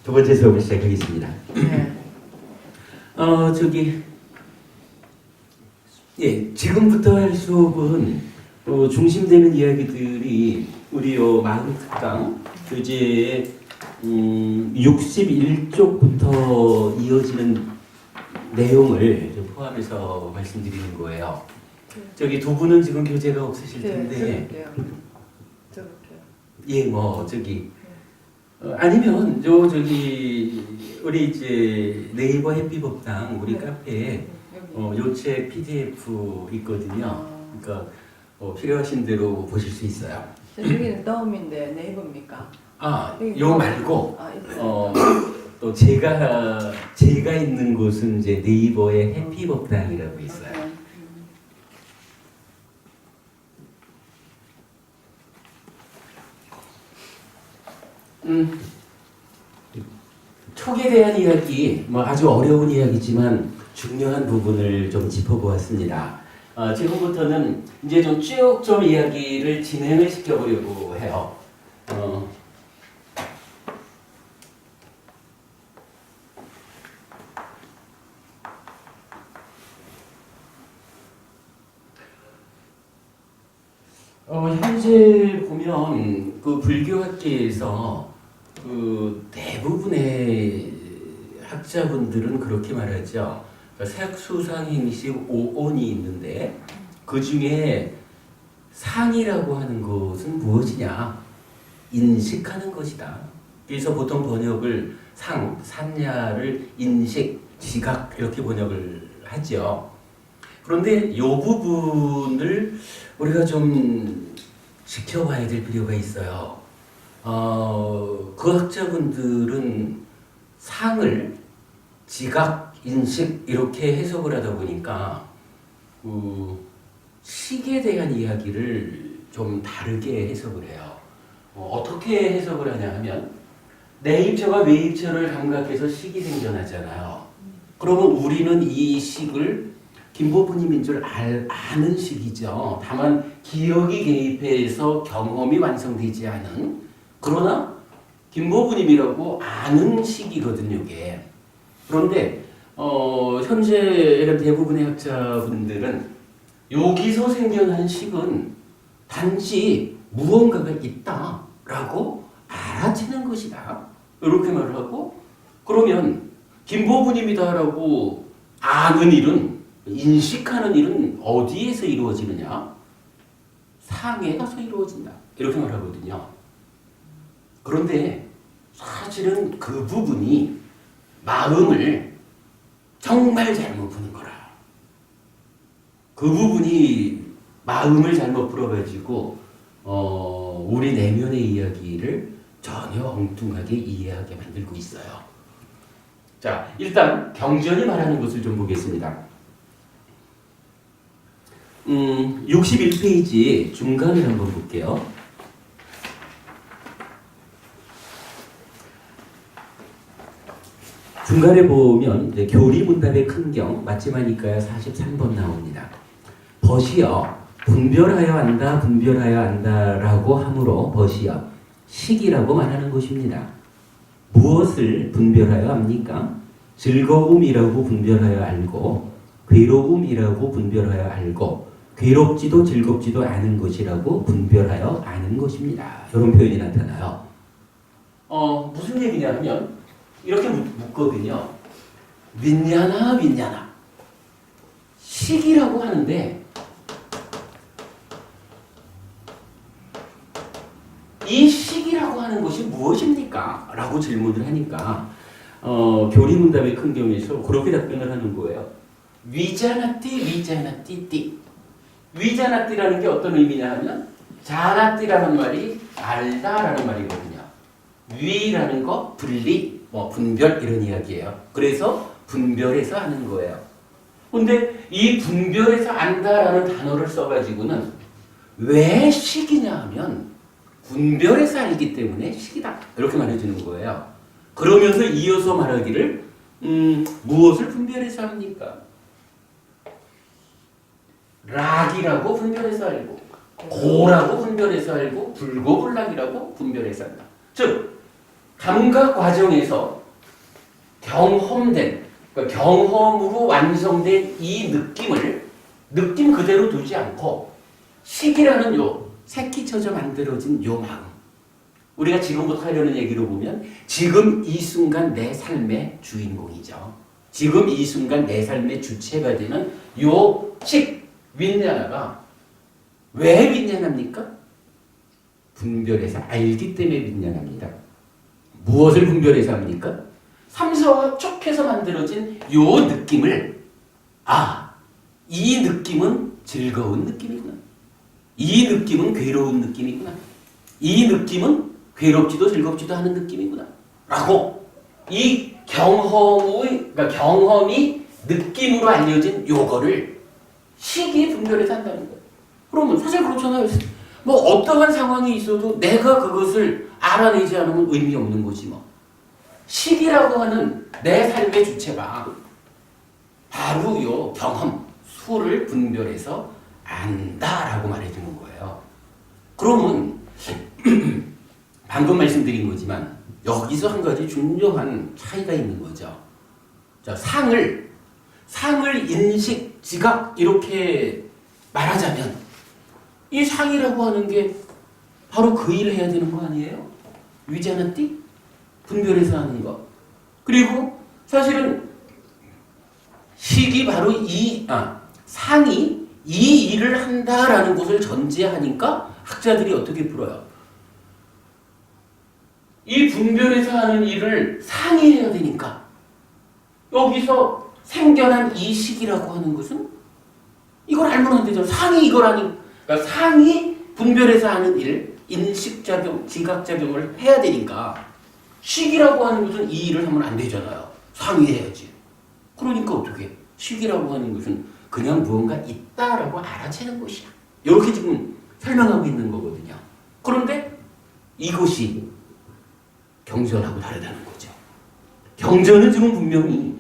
두 번째 수업을 시작하겠습니다. 네. 저기 지금부터 할 수업은 중심되는 이야기들이 우리 마음특강 교재의 61쪽부터 이어지는 내용을 좀 포함해서 말씀드리는 거예요. 저기 두 분은 지금 교재가 없으실 텐데, 아니면 저기 우리 이제 네이버 해피법당 우리 카페에 요 책 PDF 있거든요. 그러니까 필요하신 대로 보실 수 있어요. 여기는 다음인데 네이버입니까? 요 말고 또 제가 있는 곳은 이제 네이버에 해피법당이라고 있어요. 촉에 대한 이야기, 아주 어려운 이야기지만 중요한 부분을 좀 짚어보았습니다. 지금부터는 이제 좀 쭉 좀 이야기를 진행을 시켜보려고 해요. 현재 보면 그 불교학계에서 그 대부분의 학자분들은 그렇게 말하죠. 색수상행식 5온이 있는데 그 중에 상이라고 하는 것은 무엇이냐? 인식하는 것이다. 그래서 보통 번역을 산야를 인식, 지각 이렇게 번역을 하죠. 그런데 이 부분을 우리가 좀 지켜봐야 될 필요가 있어요. 그 학자분들은 상을 지각, 인식 이렇게 해석을 하다 보니까 식에 대한 이야기를 좀 다르게 해석을 해요. 어떻게 해석을 하냐 하면 내입처가 외입처를 감각해서 식이 생겨나잖아요. 그러면 우리는 이 식을 김보부님인 줄 아는 식이죠. 다만 기억이 개입해서 경험이 완성되지 않은, 그러나 김보부님이라고 아는 식이거든요, 이게. 그런데 현재 대부분의 학자분들은 여기서 생겨난 식은 단지 무언가가 있다라고 알아채는 것이다, 이렇게 말을 하고, 그러면 김보부님이다라고 아는 일은, 인식하는 일은 어디에서 이루어지느냐? 상에 가서 이루어진다, 이렇게 말하거든요. 그런데 사실은 그 부분이 마음을 정말 잘못 푸는 거라. 그 부분이 마음을 잘못 풀어가지고 우리 내면의 이야기를 전혀 엉뚱하게 이해하게 만들고 있어요. 자, 일단 경전이 말하는 것을 좀 보겠습니다. 61페이지 중간을 한번 볼게요. 중간에 보면 이제 교리문답의 큰경 마지막이니까요 43번 나옵니다. 벗이여 분별하여 안다 분별하여 안다라고 함으로 벗이여 식이라고 말하는 것입니다. 무엇을 분별하여 합니까? 즐거움이라고 분별하여 알고 괴로움이라고 분별하여 알고 괴롭지도 즐겁지도 않은 것이라고 분별하여 아는 것입니다. 이런 표현이 나타나요. 무슨 얘기냐 하면 이렇게 묻거든요. 윈냐나 식이라고 하는데 이 식이라고 하는 것이 무엇입니까? 라고 질문을 하니까 교리문답의 큰 경우에서 그렇게 답변을 하는 거예요. 위자나띠. 위자나띠라는 게 어떤 의미냐 하면 자나띠라는 말이 알다라는 말이거든요. 위라는 거 분리, 분별 이런 이야기예요. 그래서 분별해서 하는 거예요. 근데 이 분별해서 안다라는 단어를 써가지고는 왜 식이냐 하면 분별해서 알기 때문에 식이다, 이렇게 말해주는 거예요. 그러면서 이어서 말하기를 무엇을 분별해서 합니까? 락이라고 분별해서 알고 고라고 분별해서 알고 불고불락이라고 분별해서 한다. 즉 감각 과정에서 경험된, 그러니까 경험으로 완성된 이 느낌을 느낌 그대로 두지 않고 식이라는 요 새끼 쳐져 만들어진 요 마음, 우리가 지금부터 하려는 얘기로 보면 지금 이 순간 내 삶의 주인공이죠. 지금 이 순간 내 삶의 주체가 되는 요 식, 윈냐나가 왜 윈냐나입니까? 분별해서 알기 때문에 윈냐나입니다. 무엇을 분별해서 합니까? 삼사와 촉해서 만들어진 요 느낌을, 아, 이 느낌은 즐거운 느낌이구나. 이 느낌은 괴로운 느낌이구나. 이 느낌은 괴롭지도 즐겁지도 않은 느낌이구나. 라고 이 그러니까 경험이 느낌으로 알려진 요거를 식이 분별해서 한다는 거예요. 그러면 사실 그렇잖아요. 뭐 어떠한 상황이 있어도 내가 그것을 알아내지 않으면 의미 없는 거지 뭐. 식이라고 하는 내 삶의 주체가 바로 요 경험, 수를 분별해서 안다라고 말해주는 거예요. 그러면 방금 말씀드린 거지만 여기서 한 가지 중요한 차이가 있는 거죠. 자, 상을 인식, 지각 이렇게 말하자면 이 상이라고 하는 게 바로 그 일을 해야 되는 거 아니에요? 위자나띠? 분별해서 하는 거. 그리고 사실은 식이 바로 상이 이 일을 한다라는 것을 전제하니까 학자들이 어떻게 풀어요? 이 분별해서 하는 일을 상이 해야 되니까 여기서 생겨난 이 식이라고 하는 것은 이걸 알면 안 되죠. 상이 이걸 그러니까 상이 분별해서 하는 일, 인식작용, 지각작용을 해야 되니까 식이라고 하는 것은 이 일을 하면 안 되잖아요. 상이 해야지. 그러니까 어떻게? 식이라고 하는 것은 그냥 무언가 있다라고 알아채는 것이야. 이렇게 지금 설명하고 있는 거거든요. 그런데 이것이 경전하고 다르다는 거죠. 경전은 지금 분명히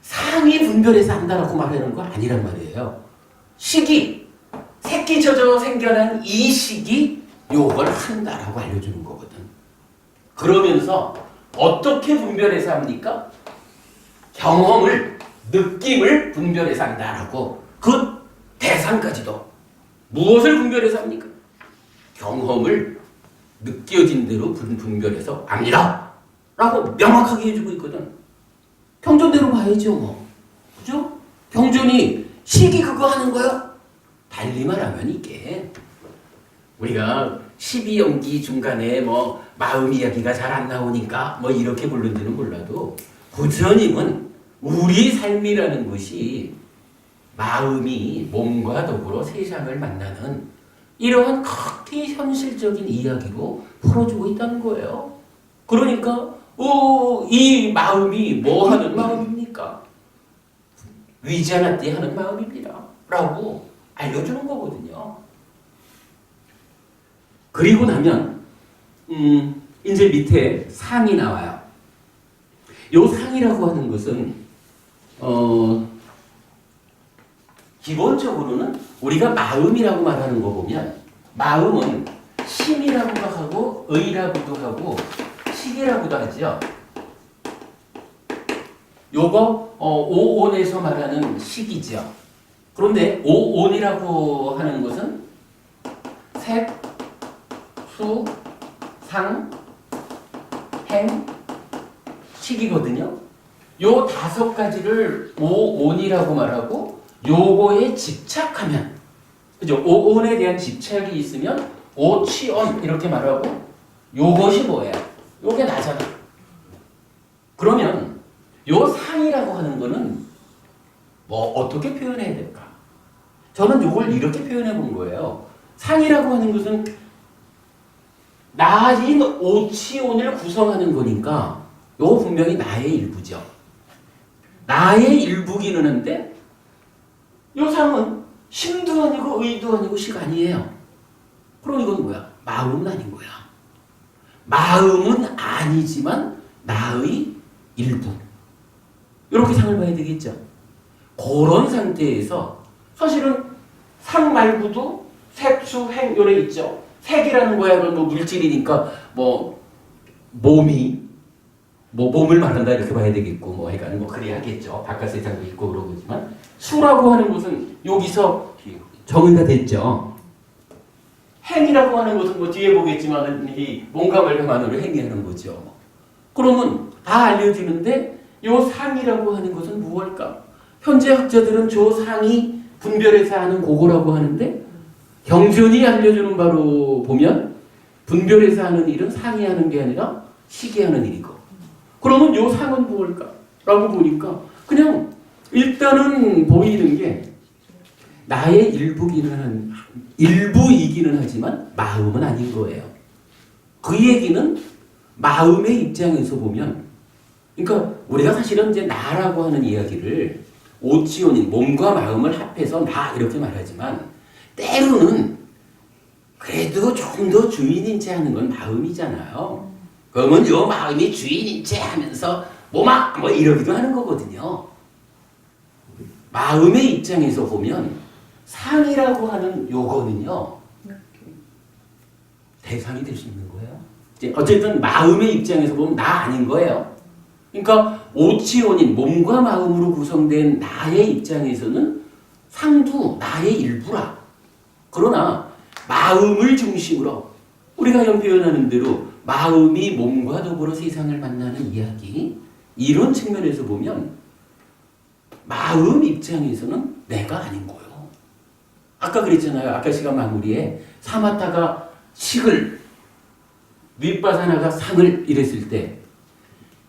상이 분별해서 한다라고 말하는 거 아니란 말이에요. 식이, 새끼 쳐져 생겨난 이 식이 요걸 한다라고 알려주는 거거든. 그러면서 어떻게 분별해서 합니까? 경험을, 느낌을 분별해서 한다라고 그 대상까지도 무엇을 분별해서 합니까? 경험을 느껴진 대로 분별해서 압니다 라고 명확하게 해주고 있거든. 경전대로 봐야죠 뭐. 그죠? 경전이 식이 그거 하는 거야? 달리 말하면 이게 우리가 12연기 중간에 뭐 마음 이야기가 잘 안 나오니까 뭐 이렇게 부른지는 몰라도 부처님은 우리 삶이라는 것이 마음이 몸과 더불어 세상을 만나는 이러한 극히 현실적인 이야기로 풀어주고 있다는 거예요. 그러니까 이 마음이 뭐 하는 마음입니까? 위자나띠 하는 마음입니다. 라고 알려주는 거거든요. 그리고 나면 이제 밑에 상이 나와요. 요 상이라고 하는 것은 기본적으로는 우리가 마음이라고 말하는 거 보면 마음은 심이라고도 하고 의라고도 하고 식이라고도 하죠. 요거 오온에서 말하는 식이죠. 그런데 오온이라고 하는 것은 색, 수, 상, 행, 식이거든요. 요 5가지를 오온이라고 말하고 요거에 집착하면, 그죠? 오온에 대한 집착이 있으면 오치온 이렇게 말하고 요것이 뭐예요? 요게 나잖아. 그러면 요 상이라고 하는 거는 뭐 어떻게 표현해야 될까? 저는 요걸 이렇게 표현해 본 거예요. 상이라고 하는 것은 나인 오치온을 구성하는 거니까 요 분명히 나의 일부죠. 나의 일부기는 한데 요 상은 심도 아니고 의도 아니고 식 아니에요. 그럼 이건 뭐야? 마음은 아닌 거야. 마음은 아니지만 나의 일부. 이렇게 상을 봐야 되겠죠. 그런 상태에서 사실은 상 말고도 색, 수, 행 요래 있죠. 색이라는 거야 뭐 물질이니까 뭐 몸이 뭐 몸을 말한다 이렇게 봐야 되겠고 뭐 그러니까 뭐 그래야겠죠. 바깥 세상도 있고 그러지만 수라고 하는 것은 여기서 정의가 됐죠. 행이라고 하는 것은 뭐 뒤에 보겠지만 이 몸과 말과만으로 행위하는 거죠. 그러면 다 알려지는데 요 상이라고 하는 것은 무엇일까? 현재 학자들은 저 상이 분별해서 하는 그거라고 하는데 경전이 알려주는 바로 보면 분별해서 하는 일은 상이 하는 게 아니라 식이 하는 일이고 그러면 요 상은 무엇일까? 라고 보니까 그냥 일단은 보이는 게 나의 일부이기는 하지만 마음은 아닌 거예요. 그 얘기는 마음의 입장에서 보면 그러니까 우리가 사실은 이제 나라고 하는 이야기를 오치오닌 몸과 마음을 합해서 나 이렇게 말하지만 때로는 그래도 조금 더 주인인 채 하는 건 마음이잖아요. 그러면 요 마음이 주인인 채 하면서 몸아 뭐 이러기도 하는 거거든요. 마음의 입장에서 보면 상이라고 하는 요거는요 대상이 될 수 있는 거예요. 이제 어쨌든 마음의 입장에서 보면 나 아닌 거예요. 그러니까 오치오닌 몸과 마음으로 구성된 나의 입장에서는 상도 나의 일부라. 그러나 마음을 중심으로 우리가 형 표현하는 대로 마음이 몸과 더불어 세상을 만나는 이야기 이런 측면에서 보면 마음 입장에서는 내가 아닌 거예요. 아까 그랬잖아요. 아까 시간 마무리에 사마타가 식을 윗바사나가 상을 이랬을 때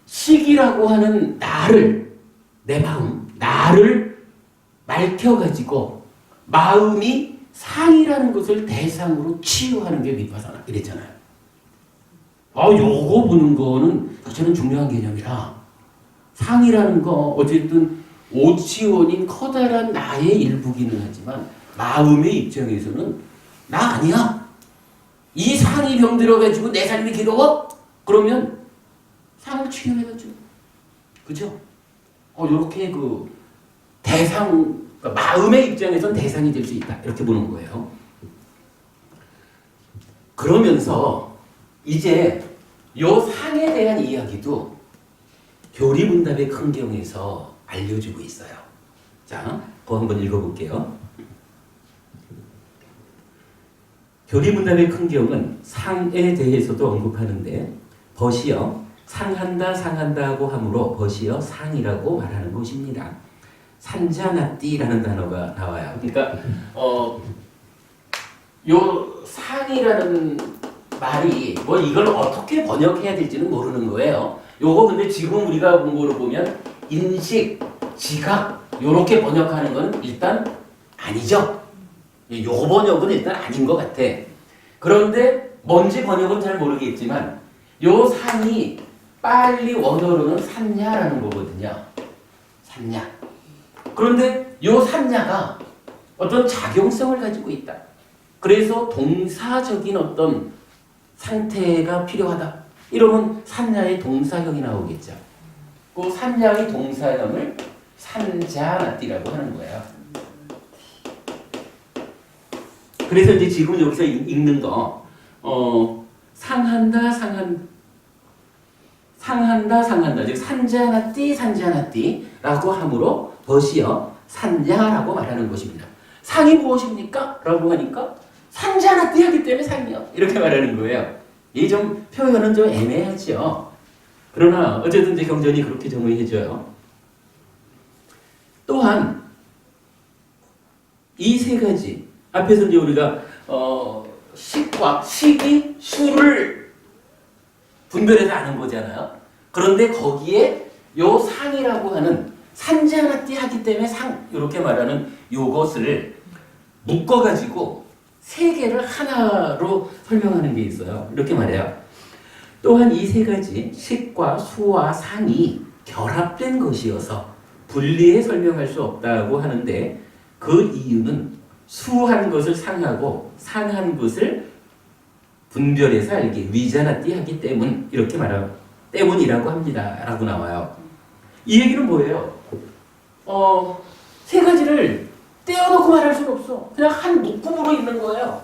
식이라고 하는 나를 내 마음 나를 밝혀가지고 마음이 상이라는 것을 대상으로 치유하는 게 윗바사나 이랬잖아요. 요거 보는 거는 저는 중요한 개념이라 상이라는 거 어쨌든 오치원인 커다란 나의 일부기는 하지만 마음의 입장에서는 나 아니야. 이 상이 병들어가지고 내 삶이 괴로워? 그러면 상을 치유해야죠. 그죠? 요렇게 그 대상, 그러니까 마음의 입장에서는 대상이 될 수 있다. 이렇게 보는 거예요. 그러면서 이제 요 상에 대한 이야기도 교리문답의 큰경에서 알려주고 있어요. 자, 그거 한번 읽어볼게요. 교리문답의 큰경은 상에 대해서도 언급하는데 벗이여 상한다 상한다고 하므로 벗이여 상이라고 말하는 것입니다. 산자나띠라는 단어가 나와요. 그러니까 요 상이라는 말이 뭐 이걸 어떻게 번역해야 될지는 모르는 거예요. 요거 근데 지금 우리가 공부를 보면 인식, 지각 요렇게 번역하는 건 일단 아니죠. 요 번역은 일단 아닌 것 같아. 그런데 뭔지 번역은 잘 모르겠지만 요 상이 빨리 원어로는 산냐라는 거거든요. 산냐. 그런데 요 산냐가 어떤 작용성을 가지고 있다. 그래서 동사적인 어떤 상태가 필요하다. 이러면 산냐의 동사형이 나오겠죠. 그 산냐의 동사형을 산자나띠라고 하는 거예요. 그래서 이제 지금 여기서 읽는 거, 상한다, 즉 산자나띠라고 하므로 벗이여 산냐라고 말하는 것입니다. 상이 무엇입니까? 라고 하니까 산자나띠 하기 때문에 상이요. 이렇게 말하는 거예요. 이 좀 표현은 좀 애매하죠. 그러나 어쨌든 이제 경전이 그렇게 정의해줘요. 또한 이 세 가지 앞에서 이제 우리가 식과 식이 수를 분별해서 아는 거잖아요. 그런데 거기에 요 상이라고 하는 산자나띠 하기 때문에 상 이렇게 말하는 요것을 묶어가지고 세 개를 하나로 설명하는 게 있어요. 이렇게 말해요. 또한 이 세 가지 식과 수와 상이 결합된 것이어서 분리해 설명할 수 없다고 하는데 그 이유는 수한 것을 상하고 상한 것을 분별해서 알기 위자나띠 하기 때문 이렇게 말하고 때문이라고 합니다. 라고 나와요. 이 얘기는 뭐예요? 세 가지를 떼어놓고 말할 수는 없어. 그냥 한 묶음으로 있는 거예요.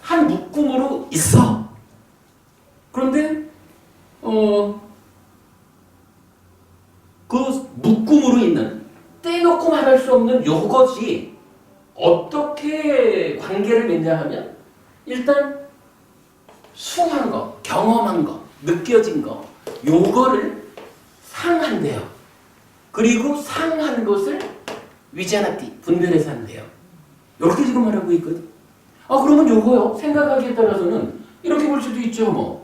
한 묶음으로 있어. 그런데 그 묶음으로 있는 떼놓고 말할 수 없는 요것이 어떻게 관계를 맺냐하면 일단 수한 거, 경험한 거, 느껴진 거 요거를 상한대요. 그리고 상한 것을 위자나티, 분별해서 한대요. 이렇게 지금 말하고 있거든. 그러면 요거요. 생각하기에 따라서는 이렇게 볼 수도 있죠. 뭐.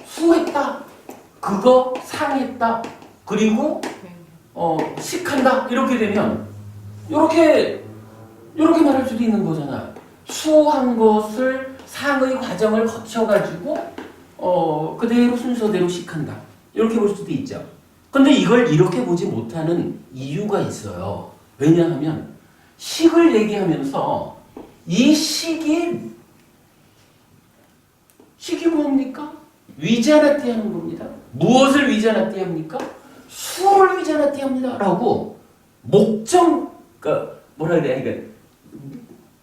수했다. 그거 상했다. 그리고 식한다. 이렇게 되면 이렇게 말할 수도 있는 거잖아. 수한 것을 상의 과정을 거쳐가지고 그대로 순서대로 식한다. 이렇게 볼 수도 있죠. 근데 이걸 이렇게 보지 못하는 이유가 있어요. 왜냐하면 식을 얘기하면서 이 식이 뭡니까? 위자나티 하는 겁니다. 무엇을 위자나티 합니까? 수를 위자나티 합니다. 라고 그러니까 뭐라 그래야, 그러니까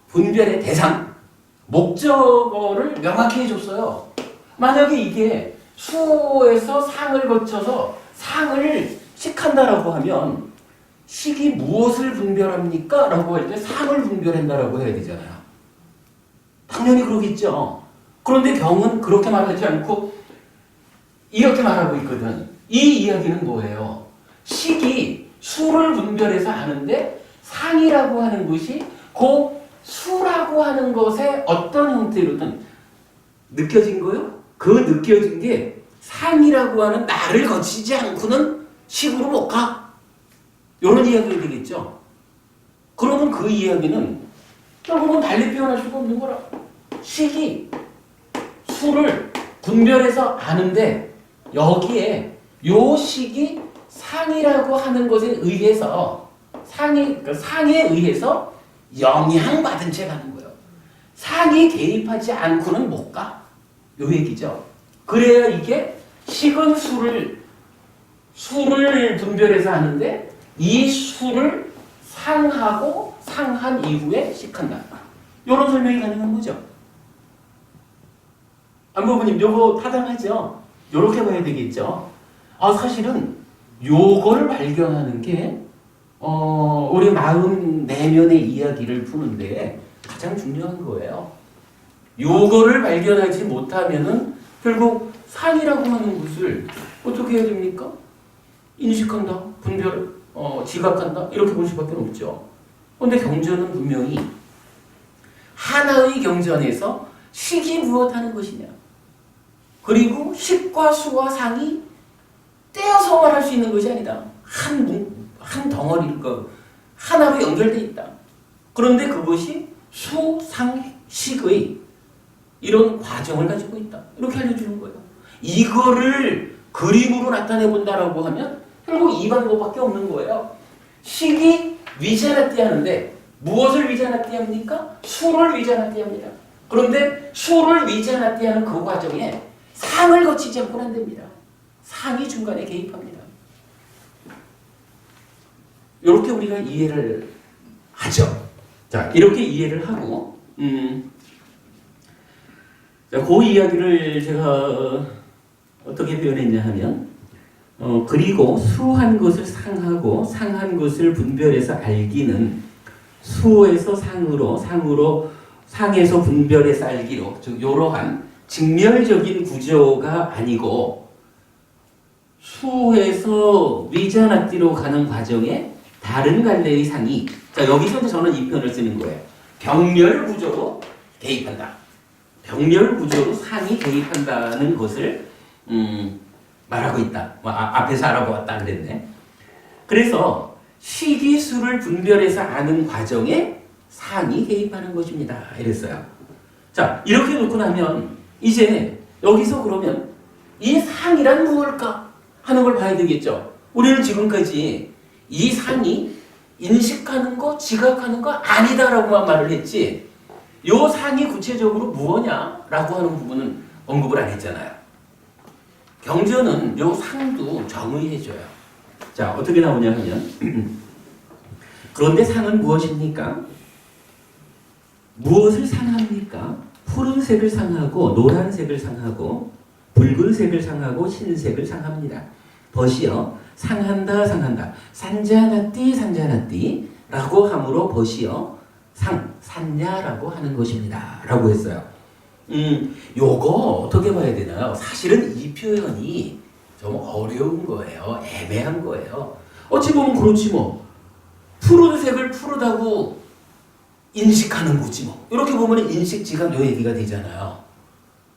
분별의 대상, 목적어를 명확히 해줬어요. 만약에 이게 수에서 상을 거쳐서 상을 식한다라고 하면 식이 무엇을 분별합니까? 라고 할 때 상을 분별한다라고 해야 되잖아요. 당연히 그러겠죠. 그런데 경은 그렇게 말하지 않고 이렇게 말하고 있거든. 이 이야기는 뭐예요? 식이 수를 분별해서 하는데 상이라고 하는 것이 그 수라고 하는 것의 어떤 형태로든 느껴진 거요? 그 느껴진 게 상이라고 하는 나를 거치지 않고는 식으로 못 가. 이런 이야기가 되겠죠. 그러면 그 이야기는 결국은 달리 표현할 수가 없는 거라. 식이 수를 분별해서 아는데 여기에 요 식이 상이라고 하는 것에 의해서 상에 의해서 영향받은 채 가는 거예요. 상이 개입하지 않고는 못 가. 요 얘기죠. 그래야 이게 식은 수를 분별해서 하는데 이 수를 상하고 상한 이후에 식한다. 요런 설명이 가능한 거죠. 안부모님 요거 타당하죠? 요렇게 봐야 되겠죠. 사실은 요걸 발견하는 게 우리 마음 내면의 이야기를 푸는데 가장 중요한 거예요. 요거를 발견하지 못하면은 결국 상이라고 하는 것을 어떻게 해야 됩니까? 인식한다, 분별, 지각한다 이렇게 볼 수밖에 없죠. 그런데 경전은 분명히 하나의 경전에서 식이 무엇하는 것이냐, 그리고 식과 수와 상이 떼어서 말할 수 있는 것이 아니다. 한 덩어리, 하나로 연결되어 있다. 그런데 그것이 수, 상, 식의 이런 과정을 가지고 있다. 이렇게 알려주는 거예요. 이거를 그림으로 나타내 본다라고 하면 결국 이 방법밖에 없는 거예요. 식이 위자나티 하는데 무엇을 위자나티 합니까? 수를 위자나티 합니다. 그런데 수를 위자나티 하는 그 과정에 상을 거치지 않고는 안 됩니다. 상이 중간에 개입합니다. 이렇게 우리가 이해를 하죠. 자, 이렇게 이해를 하고, 자, 그 이야기를 제가 어떻게 표현했냐 하면, 그리고 수한 것을 상하고 상한 것을 분별해서 알기는 수에서 상으로, 상에서 분별해서 알기로, 즉 이러한 직렬적인 구조가 아니고 수에서 위자나티로 가는 과정에 다른 갈래의 상이, 자 여기서 저는 이 표현을 쓰는 거예요. 병렬 구조로 개입한다. 병렬 구조로 상이 개입한다는 것을 말하고 있다. 앞에서 알아보았다 그랬네. 그래서 식이 수를 분별해서 아는 과정에 상이 개입하는 것입니다. 이랬어요. 자, 이렇게 놓고 나면 이제 여기서 그러면 이 상이란 무엇일까 하는 걸 봐야 되겠죠. 우리는 지금까지 이 상이 인식하는 거, 지각하는 거 아니다라고만 말을 했지, 요 상이 구체적으로 무엇냐라고 하는 부분은 언급을 안 했잖아요. 경전은 요 상도 정의해줘요. 자, 어떻게 나오냐 하면 그런데 상은 무엇입니까? 무엇을 상합니까? 푸른색을 상하고 노란색을 상하고 붉은색을 상하고 흰색을 상합니다. 벗이요 상한다 상한다 산자나띠 산자나띠 라고 함으로 벗이요 산냐라고 하는 것입니다 라고 했어요. 요거 어떻게 봐야 되나요? 사실은 이 표현이 좀 어려운 거예요. 애매한 거예요. 어찌 보면 그렇지 뭐. 푸른색을 푸르다고 인식하는 거지 뭐. 이렇게 보면 인식지각 요 얘기가 되잖아요.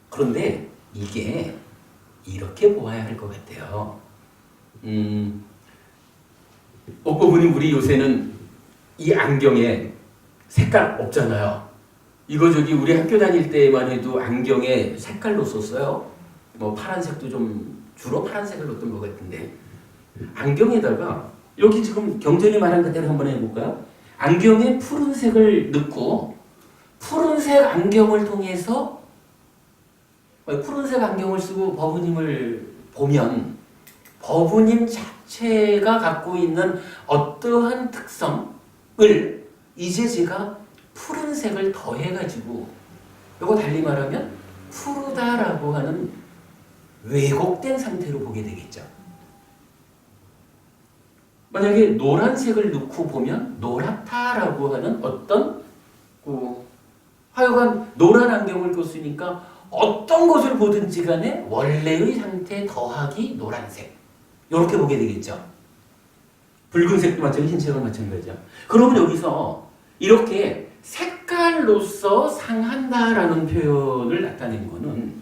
그런데 이게 이렇게 보아야 할 것 같아요. 어떤 분이 우리 요새는 이 안경에 색깔 없잖아요. 이거 저기 우리 학교 다닐 때만 해도 안경에 색깔로 썼어요. 뭐 파란색도 좀 주로 파란색을 넣었던 것 같은데 안경에다가 여기 지금 경전이 말한 그대로 한번 해볼까요? 안경에 푸른색을 넣고 푸른색 안경을 통해서 푸른색 안경을 쓰고 법우님을 보면 법우님 자체가 갖고 있는 어떠한 특성을 이제 제가 푸른색을 더해가지고 이거 달리 말하면 푸르다라고 하는 왜곡된 상태로 보게 되겠죠. 만약에 노란색을 넣고 보면 노랗다라고 하는 어떤 하여간 노란 안경을 꼈으니까 어떤 것을 보든지 간에 원래의 상태 더하기 노란색 이렇게 보게 되겠죠. 붉은색도 마찬가지 흰색도 마찬가지죠. 그러면 여기서 이렇게 색깔로서 상한다라는 표현을 나타낸 거는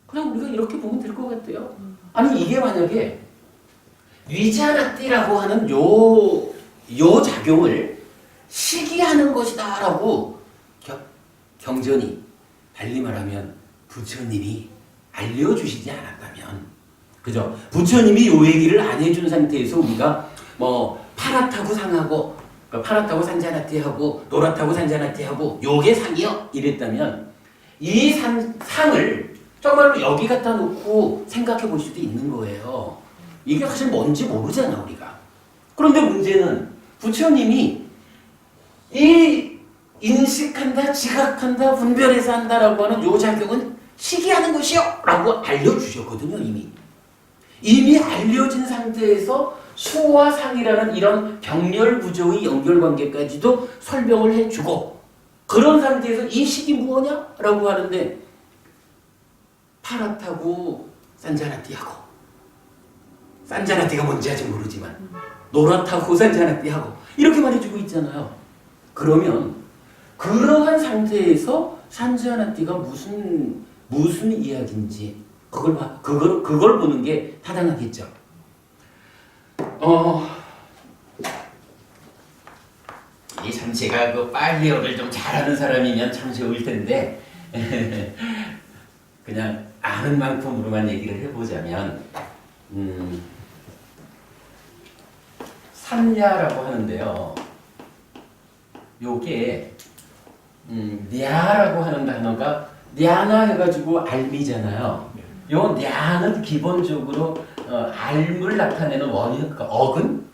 그냥 우리가 이렇게 보면 될 것 같아요. 아니 이게 만약에 위자나띠라고 하는 요 작용을 시기하는 것이다라고 경전이 달리 말하면 부처님이 알려주시지 않았다면 그죠? 부처님이 요 얘기를 안 해준 상태에서 우리가 뭐 파랗다고 상하고 파랗다고 산자나띠하고 노랗다고 산자나띠하고 요게 상이요 이랬다면 이 상을 정말로 여기 갖다 놓고 생각해 볼 수도 있는 거예요. 이게 사실 뭔지 모르잖아 우리가. 그런데 문제는 부처님이 이 인식한다, 지각한다, 분별해서 한다라고 하는 요 작용은 시기하는 것이요 라고 알려주셨거든요. 이미 알려진 상태에서 수와 상이라는 이런 병렬 구조의 연결관계까지도 설명을 해주고 그런 상태에서 이 식이 무엇냐? 라고 하는데 파랗다고 산자나띠하고 산자나띠가 뭔지 아직 모르지만 노랗다고 산자나띠하고 이렇게 말해주고 있잖아요. 그러면 그러한 상태에서 산자나띠가 무슨 이야기인지 그걸 보는 게 타당하겠죠. 이 참 제가 그 빨리어를 좀 잘하는 사람이면 참 좋을 텐데 그냥 아는 만큼으로만 얘기를 해보자면 산야라고 하는데요. 요게 냐라고 하는 단어가 냐나 해가지고 알미잖아요. 요 냐는 기본적으로 알을 나타내는 원인, 그러니까 어근?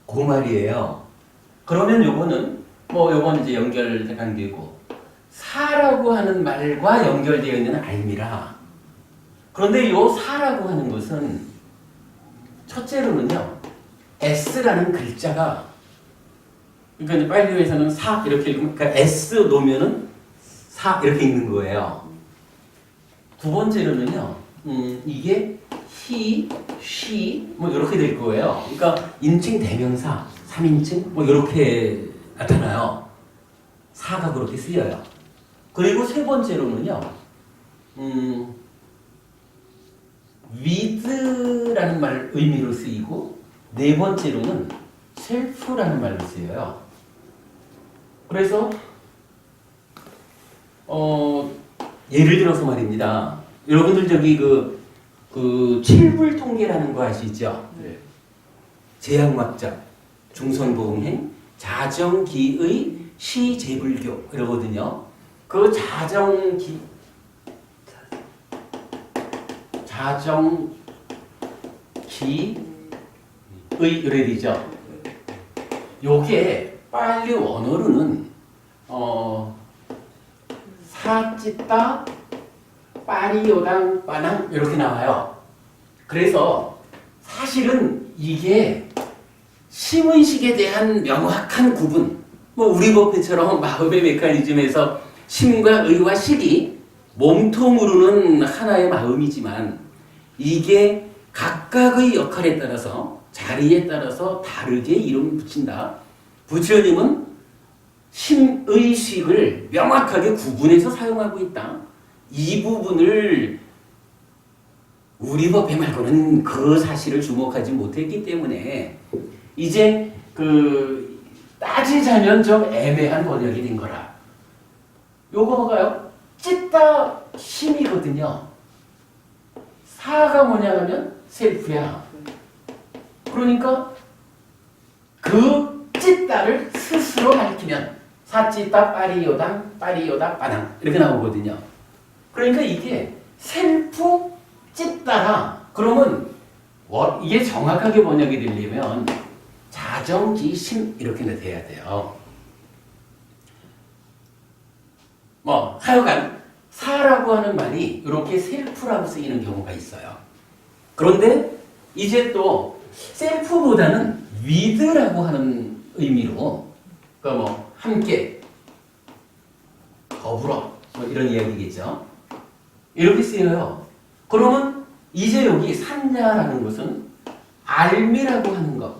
그 말이에요. 그러면 요거는 요건 이제 연결된 되고 사라고 하는 말과 연결되어 있는 알미라. 그런데 요 사라고 하는 것은 첫째로는요 S라는 글자가 그러니까 빨리어에서는 사 이렇게 읽으면 그러니까 S 놓으면은 사 이렇게 읽는 거예요. 두 번째로는요 이게 he, she 이렇게 될 거예요. 그러니까 인칭 대명사 3인칭 이렇게 나타나요. 사가 그렇게 쓰여요. 그리고 세 번째로는요 with라는 말 의미로 쓰이고 네 번째로는 self라는 말로 쓰여요. 그래서 예를 들어서 말입니다. 여러분들 저기 그 칠불통계라는 거 아시죠? 네. 제약막자, 중선보응행, 자정기의 시제불교 이러거든요. 그 자정기의 의뢰이죠. 요게 빨리 원어로는 사찌따 빠리요당 빠낭 이렇게 나와요. 그래서 사실은 이게 심의식에 대한 명확한 구분, 뭐 우리 법회처럼 마음의 메커니즘에서 심과 의와 식이 몸통으로는 하나의 마음이지만 이게 각각의 역할에 따라서 자리에 따라서 다르게 이름을 붙인다. 부처님은 심의식을 명확하게 구분해서 사용하고 있다. 이 부분을 우리 법회 말고는 그 사실을 주목하지 못했기 때문에 이제 따지자면 좀 애매한 번역이 된 거라. 요거 뭐가요? 찢다 힘이거든요. 사가 뭐냐 하면 셀프야. 그러니까 그 찢다를 스스로 밝히면 사찢다 빠리요당 빠리요다 빠당 이렇게 나오거든요. 그러니까 이게 셀프 찢다라. 그러면 이게 정확하게 번역이 되려면 자정기심 이렇게 돼야 돼요. 하여간 사라고 하는 말이 이렇게 셀프라고 쓰이는 경우가 있어요. 그런데 이제 또 셀프보다는 위드라고 하는 의미로 그러니까 함께 더불어 이런 이야기겠죠. 이렇게 쓰여요. 그러면 이제 여기 산야라는 것은 알미라고 하는 것.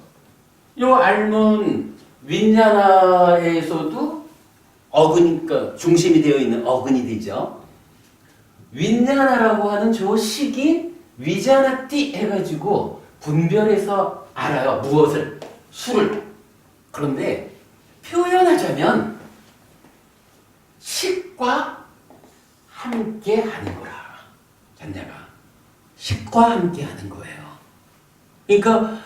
요 알은 윈야나에서도 그러니까 중심이 되어 있는 어근이 되죠. 윈야나라고 하는 저 식이 위자나띠 해가지고 분별해서 알아요. 무엇을? 수를. 그런데 표현하자면 식과 함께 하는 거라. 잔냐가 식과 함께 하는 거예요. 그러니까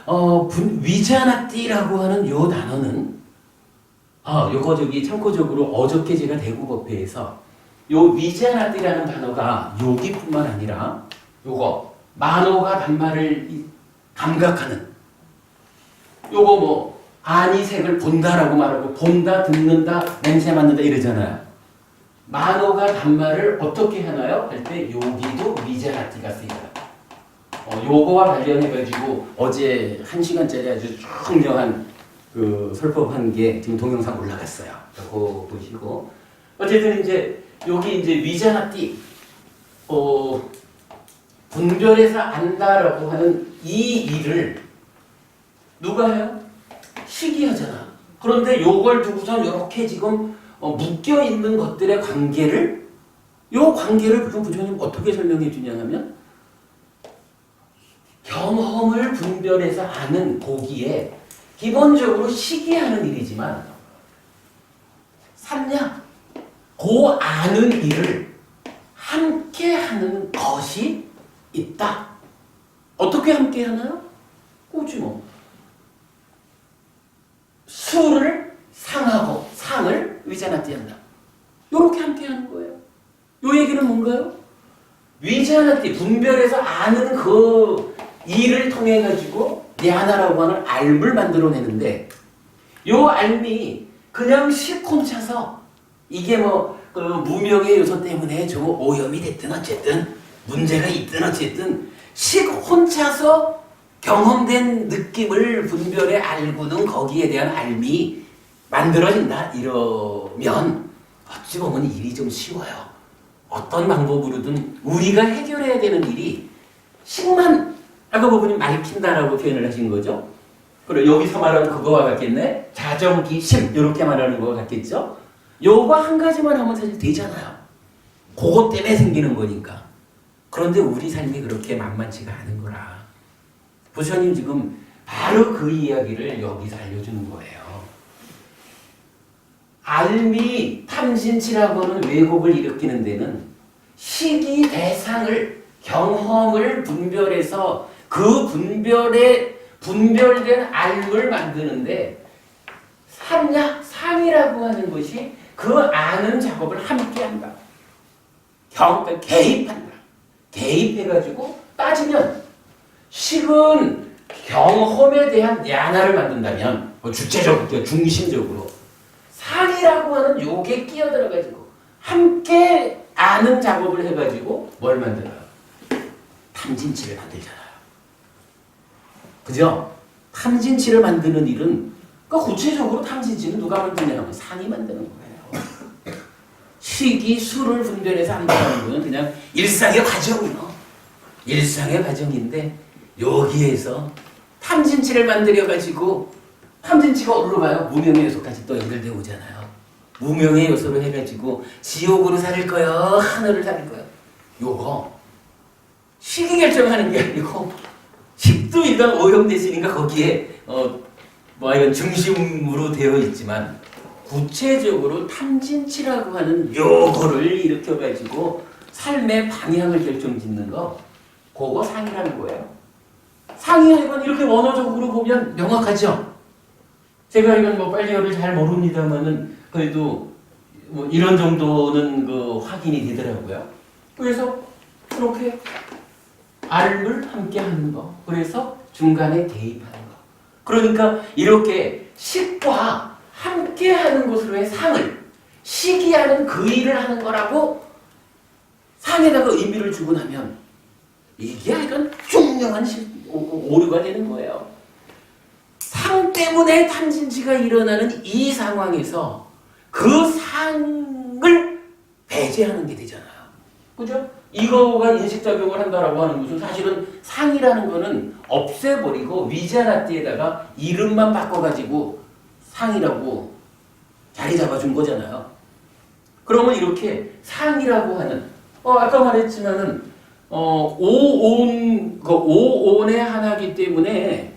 위자나띠라고 하는 요 단어는 요거 참고적으로 어저께 제가 대구법회에서 요 위자나띠라는 단어가 여기뿐만 아니라 요거 만호가 단말을 감각하는 요거 안이색을 본다라고 말하고 본다, 듣는다, 냄새 맡는다 이러잖아요. 만호가 단말을 어떻게 하나요? 할 때 여기도 위자나띠가 쓰여요. 요거와 관련해가지고 어제 1시간짜리 아주 중요한 설법한 게 지금 동영상 올라갔어요. 그거 보시고. 어쨌든 이제 여기 이제 위자나띠, 분별해서 안다라고 하는 이 일을 누가 해요? 식이 하잖아. 그런데 요걸 두고선 이렇게 지금 묶여 있는 것들의 관계를, 요 관계를 그럼 부처님 어떻게 설명해 주냐 하면 경험을 분별해서 아는 거기에 기본적으로 시기하는 일이지만 삼냐 그 아는 일을 함께 하는 것이 있다. 어떻게 함께 하나요? 오지 수를 상하고 상을 위자나띠한다. 요렇게 함께 하는 거예요. 요 얘기는 뭔가요? 위자나띠 분별해서 아는 그 일을 통해 가지고 냐나라고 하는 알을 만들어내는데 요 알이 그냥 식 혼자서 이게 그 무명의 요소 때문에 좀 오염이 됐든 어쨌든 문제가 있든 어쨌든 식 혼자서 경험된 느낌을 분별해 알고는 거기에 대한 알미 만들어진다 이러면 어찌 보면 일이 좀 쉬워요. 어떤 방법으로든 우리가 해결해야 되는 일이 식만 아까 부분이 말킨다라고 표현을 하신 거죠. 그리고 여기서 말하는 그거와 같겠네. 자정기심 이렇게 말하는 거와 같겠죠. 요거 한 가지만 하면 사실 되잖아요. 그것 때문에 생기는 거니까. 그런데 우리 삶이 그렇게 만만치가 않은 거라. 부처님 지금 바로 그 이야기를 여기서 알려주는 거예요. 알미 탐진치라고 하는 왜곡을 일으키는 데는 시기 대상을 경험을 분별해서 그 분별된 알을 만드는데 상이라고 하는 것이 그 아는 작업을 함께 한다. 개입한다. 개입해가지고 따지면 식은 경험에 대한 야나를 만든다면 주체적으로 중심적으로 상이라고 하는 요게 끼어들어가지고 함께 아는 작업을 해가지고 뭘 만들어요? 탐진치를 만들잖아요. 그죠? 탐진치를 만드는 일은 그러니까 구체적으로 탐진치는 누가 만드냐면 상이 만드는 거예요. 식이 술을 분별해서 한다는 건 그냥 일상의 과정이요. 일상의 과정인데 여기에서 탐진치를 만들어가지고 탐진치가 어디로 가요? 무명의 요소까지 또 연결되어 오잖아요. 무명의 요소로 해가지고 지옥으로 살릴 거요, 하늘을 살릴 거요. 요거 식이 결정하는 게 아니고 식도 일단 오염됐으니까 거기에 이건 중심으로 되어 있지만 구체적으로 탐진치라고 하는 요거를 일으켜가지고 삶의 방향을 결정짓는 거 그거 상이라는 거예요. 상이야 이건 이렇게 원어적으로 보면 명확하죠. 제가 이건 뭐 빨리어를 잘 모릅니다만은 그래도 뭐 이런 정도는 그 확인이 되더라고요. 그래서 이렇게 알을 함께 하는 거. 그래서 중간에 대입하는 거. 그러니까 이렇게 식과 함께 하는 것으로의 상을 식이 하는 그 일을 하는 거라고 상에다가 의미를 주고 나면 이게 약간 흉흉한 오류가 되는 거예요. 상 때문에 탐진치가 일어나는 이 상황에서 그 상을 배제하는 게 되잖아요. 그죠? 이거가 인식작용을 한다라고 하는 것은 사실은 상이라는 거는 없애버리고 위자나띠에다가 이름만 바꿔가지고 상이라고 자리 잡아준 거잖아요. 그러면 이렇게 상이라고 하는 아까 말했지만은 오온의 하나이기 때문에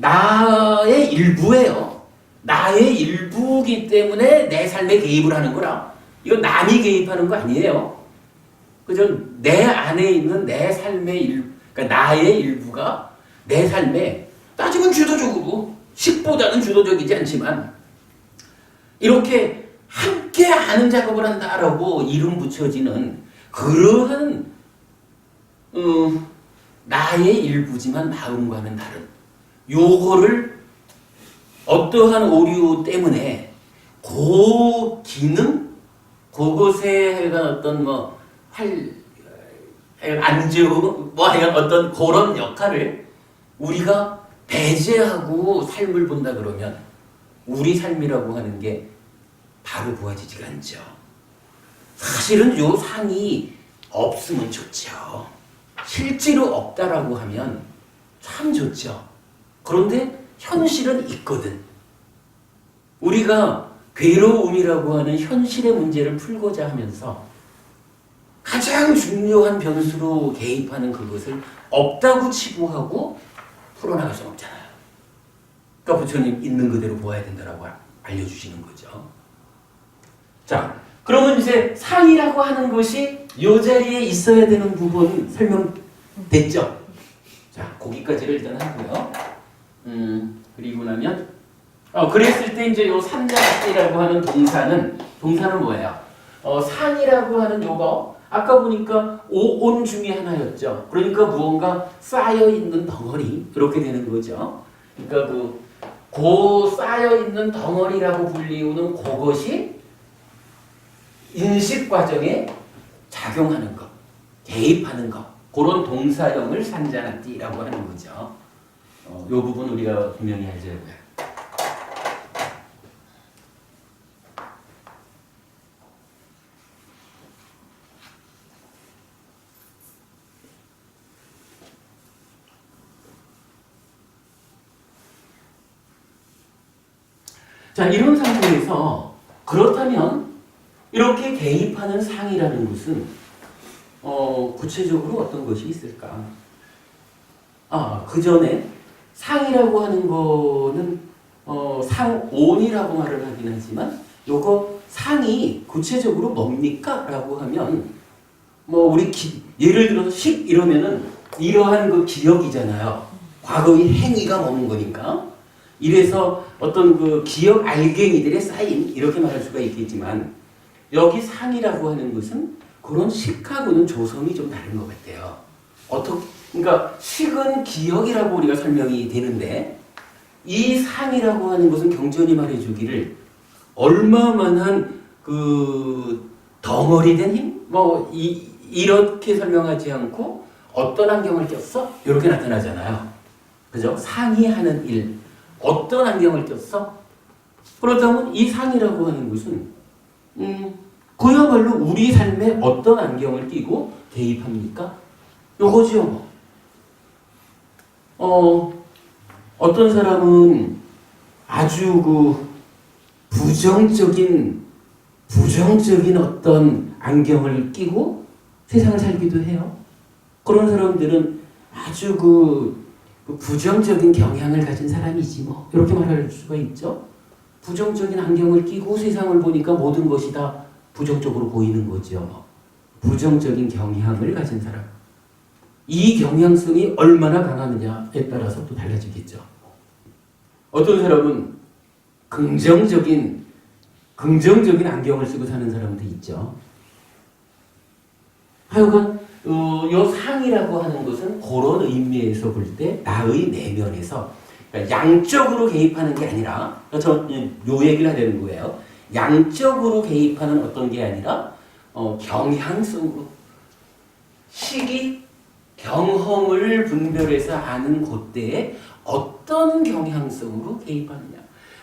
나의 일부예요. 나의 일부이기 때문에 내 삶에 개입을 하는 거라. 이건 남이 개입하는 거 아니에요. 그죠? 내 안에 있는 내 삶의 그러니까 나의 일부가 내 삶에 따지면 주도적으로 식보다는 주도적이지 않지만 이렇게 함께 하는 작업을 한다라고 이름 붙여지는 그러한 나의 일부지만 마음과는 다른 요거를 어떠한 오류 때문에 그 기능 그것에 해간 어떤 안주 하여간 어떤 그런 역할을 우리가 배제하고 삶을 본다 그러면 우리 삶이라고 하는 게 바로 보아지지가 않죠. 사실은 요 상이 없으면 좋죠. 실제로 없다라고 하면 참 좋죠. 그런데 현실은 있거든. 우리가 괴로움이라고 하는 현실의 문제를 풀고자 하면서 가장 중요한 변수로 개입하는 그것을 없다고 치부하고 풀어나갈 수는 없잖아요. 그러니까 부처님 있는 그대로 보아야 된다라고 알려주시는 거죠. 자, 그러면 이제 상이라고 하는 것이 이 자리에 있어야 되는 부분 설명됐죠? 자, 거기까지를 일단 하고요. 그리고 나면 그랬을 때 이제 요 삼자학이라고 하는 동사는 뭐예요? 상이라고 하는 요거 아까 보니까 오온 중에 하나였죠. 그러니까 무언가 쌓여 있는 덩어리 그렇게 되는 거죠. 그러니까 그 쌓여 있는 덩어리라고 불리우는 그것이 인식 과정에 작용하는 것, 개입하는 것 그런 동사형을 산자나띠라고 하는 거죠. 이 부분 우리가 분명히 알아야 돼요. 자, 이런 상황에서 그렇다면 이렇게 개입하는 상이라는 것은 구체적으로 어떤 것이 있을까? 그 전에 상이라고 하는 거는 상온이라고 말을 하긴 하지만 요거 상이 구체적으로 뭡니까? 라고 하면 우리 예를 들어서 식 이러면은 이러한 그 기억이잖아요. 과거의 행위가 머문 거니까. 이래서 어떤 그 기억 알갱이들의 쌓임 이렇게 말할 수가 있겠지만 여기 상이라고 하는 것은 그런 식하고는 조성이 좀 다른 것 같아요. 그러니까 식은 기억이라고 우리가 설명이 되는데 이 상이라고 하는 것은 경전이 말해주기를 얼마만한 그 덩어리된 힘? 이렇게 설명하지 않고 어떤 안경을 꼈어? 이렇게 나타나잖아요. 그죠? 상의하는 일. 어떤 안경을 꼈어? 그렇다면 이 상이라고 하는 것은 그야말로 우리 삶에 어떤 안경을 끼고 대입합니까? 요거죠. 어떤 사람은 아주 그 부정적인 어떤 안경을 끼고 세상을 살기도 해요. 그런 사람들은 아주 그 부정적인 경향을 가진 사람이지 뭐 이렇게 말할 수가 있죠. 부정적인 안경을 끼고 세상을 보니까 모든 것이 다 부정적으로 보이는 거죠. 부정적인 경향을 가진 사람. 이 경향성이 얼마나 강하느냐에 따라서 또 달라지겠죠. 어떤 사람은 긍정적인 안경을 쓰고 사는 사람도 있죠. 하여간 요 상이라고 하는 것은 그런 의미에서 볼 때 나의 내면에서 그러니까 양적으로 개입하는 게 아니라 저는 요 얘기를 하려는 거예요. 양적으로 개입하는 어떤 게 아니라 경향성으로 시기 경험을 분별해서 아는 그때에 어떤 경향성으로 개입하느냐.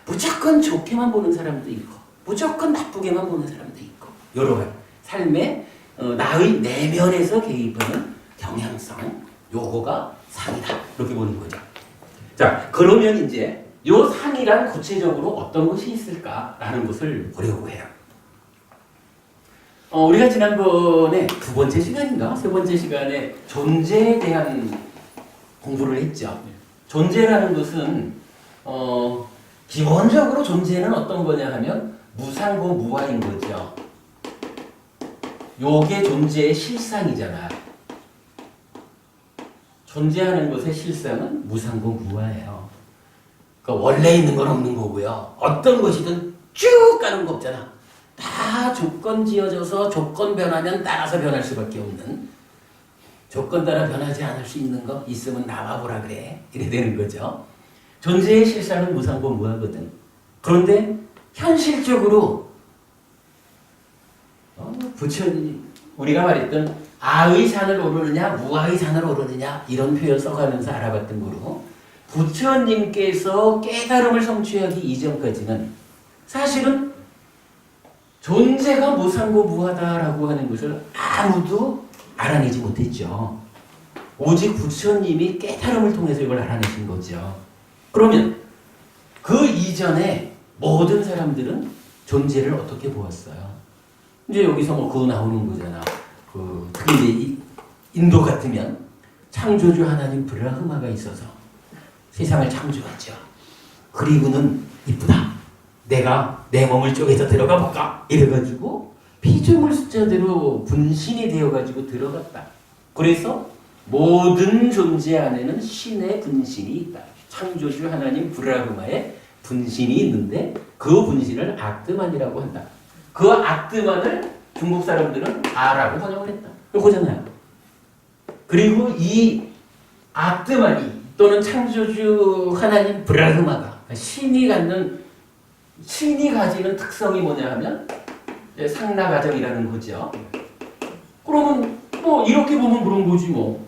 무조건 좋게만 보는 사람도 있고 무조건 나쁘게만 보는 사람도 있고 여러 가지 삶의 나의 내면에서 개입하는 경향성 요거가 상이다 이렇게 보는 거죠. 자 그러면 이제 요 상이란 구체적으로 어떤 것이 있을까라는 것을 보려고 해요. 우리가 지난번에 두 번째 시간인가 세 번째 시간에 존재에 대한 공부를 했죠. 존재라는 것은 기본적으로 존재는 어떤 거냐 하면 무상고 무아인 거죠. 요게 존재의 실상이잖아요. 존재하는 것의 실상은 무상고 무아예요. 그러니까 원래 있는 건 없는 거고요. 어떤 것이든 쭉 가는 거 없잖아. 다 조건 지어져서 조건 변하면 따라서 변할 수밖에 없는 조건 따라 변하지 않을 수 있는 거 있으면 나와보라 그래. 이래 되는 거죠. 존재의 실상은 무상고 무아거든. 그런데 현실적으로 부처님 우리가 말했던 아의 산을 오르느냐 무아의 산을 오르느냐 이런 표현 써가면서 알아봤던 거로 부처님께서 깨달음을 성취하기 이전까지는 사실은 존재가 무상고 무하다라고 하는 것을 아무도 알아내지 못했죠. 오직 부처님이 깨달음을 통해서 이걸 알아내신 거죠. 그러면 그 이전에 모든 사람들은 존재를 어떻게 보았어요? 이제 여기서 뭐 그거 나오는 거잖아. 특히 이제 인도 같으면 창조주 하나님 브라흐마가 있어서 세상을 창조했죠. 그리고는 이쁘다. 내가 내 몸을 쪼개서 들어가 볼까? 이래가지고 피조물 숫자대로 분신이 되어가지고 들어갔다. 그래서 모든 존재 안에는 신의 분신이 있다. 창조주 하나님 브라흐마의 분신이 있는데 그 분신을 악드만이라고 한다. 그 악드만을 중국 사람들은 아라고 번역을 했다. 그거잖아요. 그리고 이 악드만이 또는 창조주 하나님 브라흐마가 신이 가지는 특성이 뭐냐 하면 상나가정이라는 거죠. 그러면 뭐 이렇게 보면 그런 거지 뭐.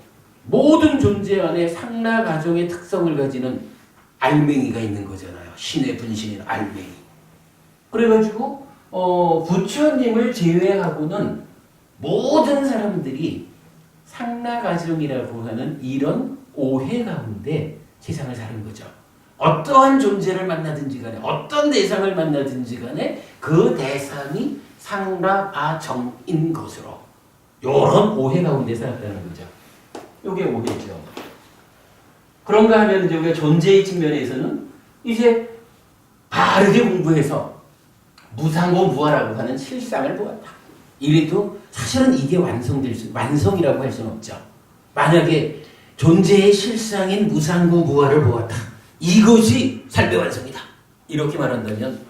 모든 존재 안에 상나가정의 특성을 가지는 알맹이가 있는 거잖아요. 신의 분신인 알맹이. 그래가지고 부처님을 제외하고는 모든 사람들이 상나가정이라고 하는 이런 오해 가운데 세상을 사는 거죠. 어떠한 존재를 만나든지 간에 어떤 대상을 만나든지 간에 그 대상이 상나가정인 것으로 이런 오해 가운데 살았다는 거죠. 이게 오해죠. 그런가 하면 이제 우리가 존재의 측면에서는 이제 바르게 공부해서 무상고 무아라고 하는 실상을 보았다. 이래도 사실은 이게 완성이라고 할 수는 없죠. 만약에 존재의 실상인 무상고 무아를 보았다. 이것이 삶의 완성이다. 이렇게 말한다면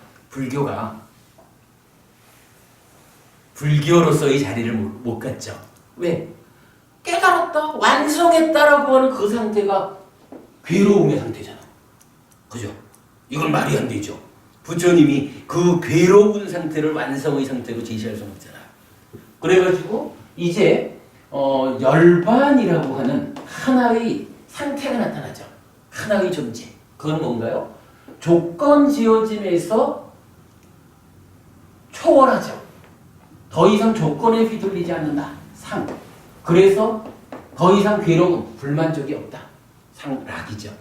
불교로서의 자리를 못 갖죠. 왜? 깨달았다, 완성했다라고 하는 그 상태가 괴로움의 상태잖아. 그죠? 이건 말이 안 되죠. 부처님이 그 괴로운 상태를 완성의 상태로 제시할 수는 없잖아. 그래가지고 이제 열반이라고 하는 하나의 상태가 나타나죠. 하나의 존재. 그건 뭔가요? 조건 지어짐에서 초월하죠. 더 이상 조건에 휘둘리지 않는다. 상. 그래서 더 이상 괴로움, 불만족이 없다. 상락이죠.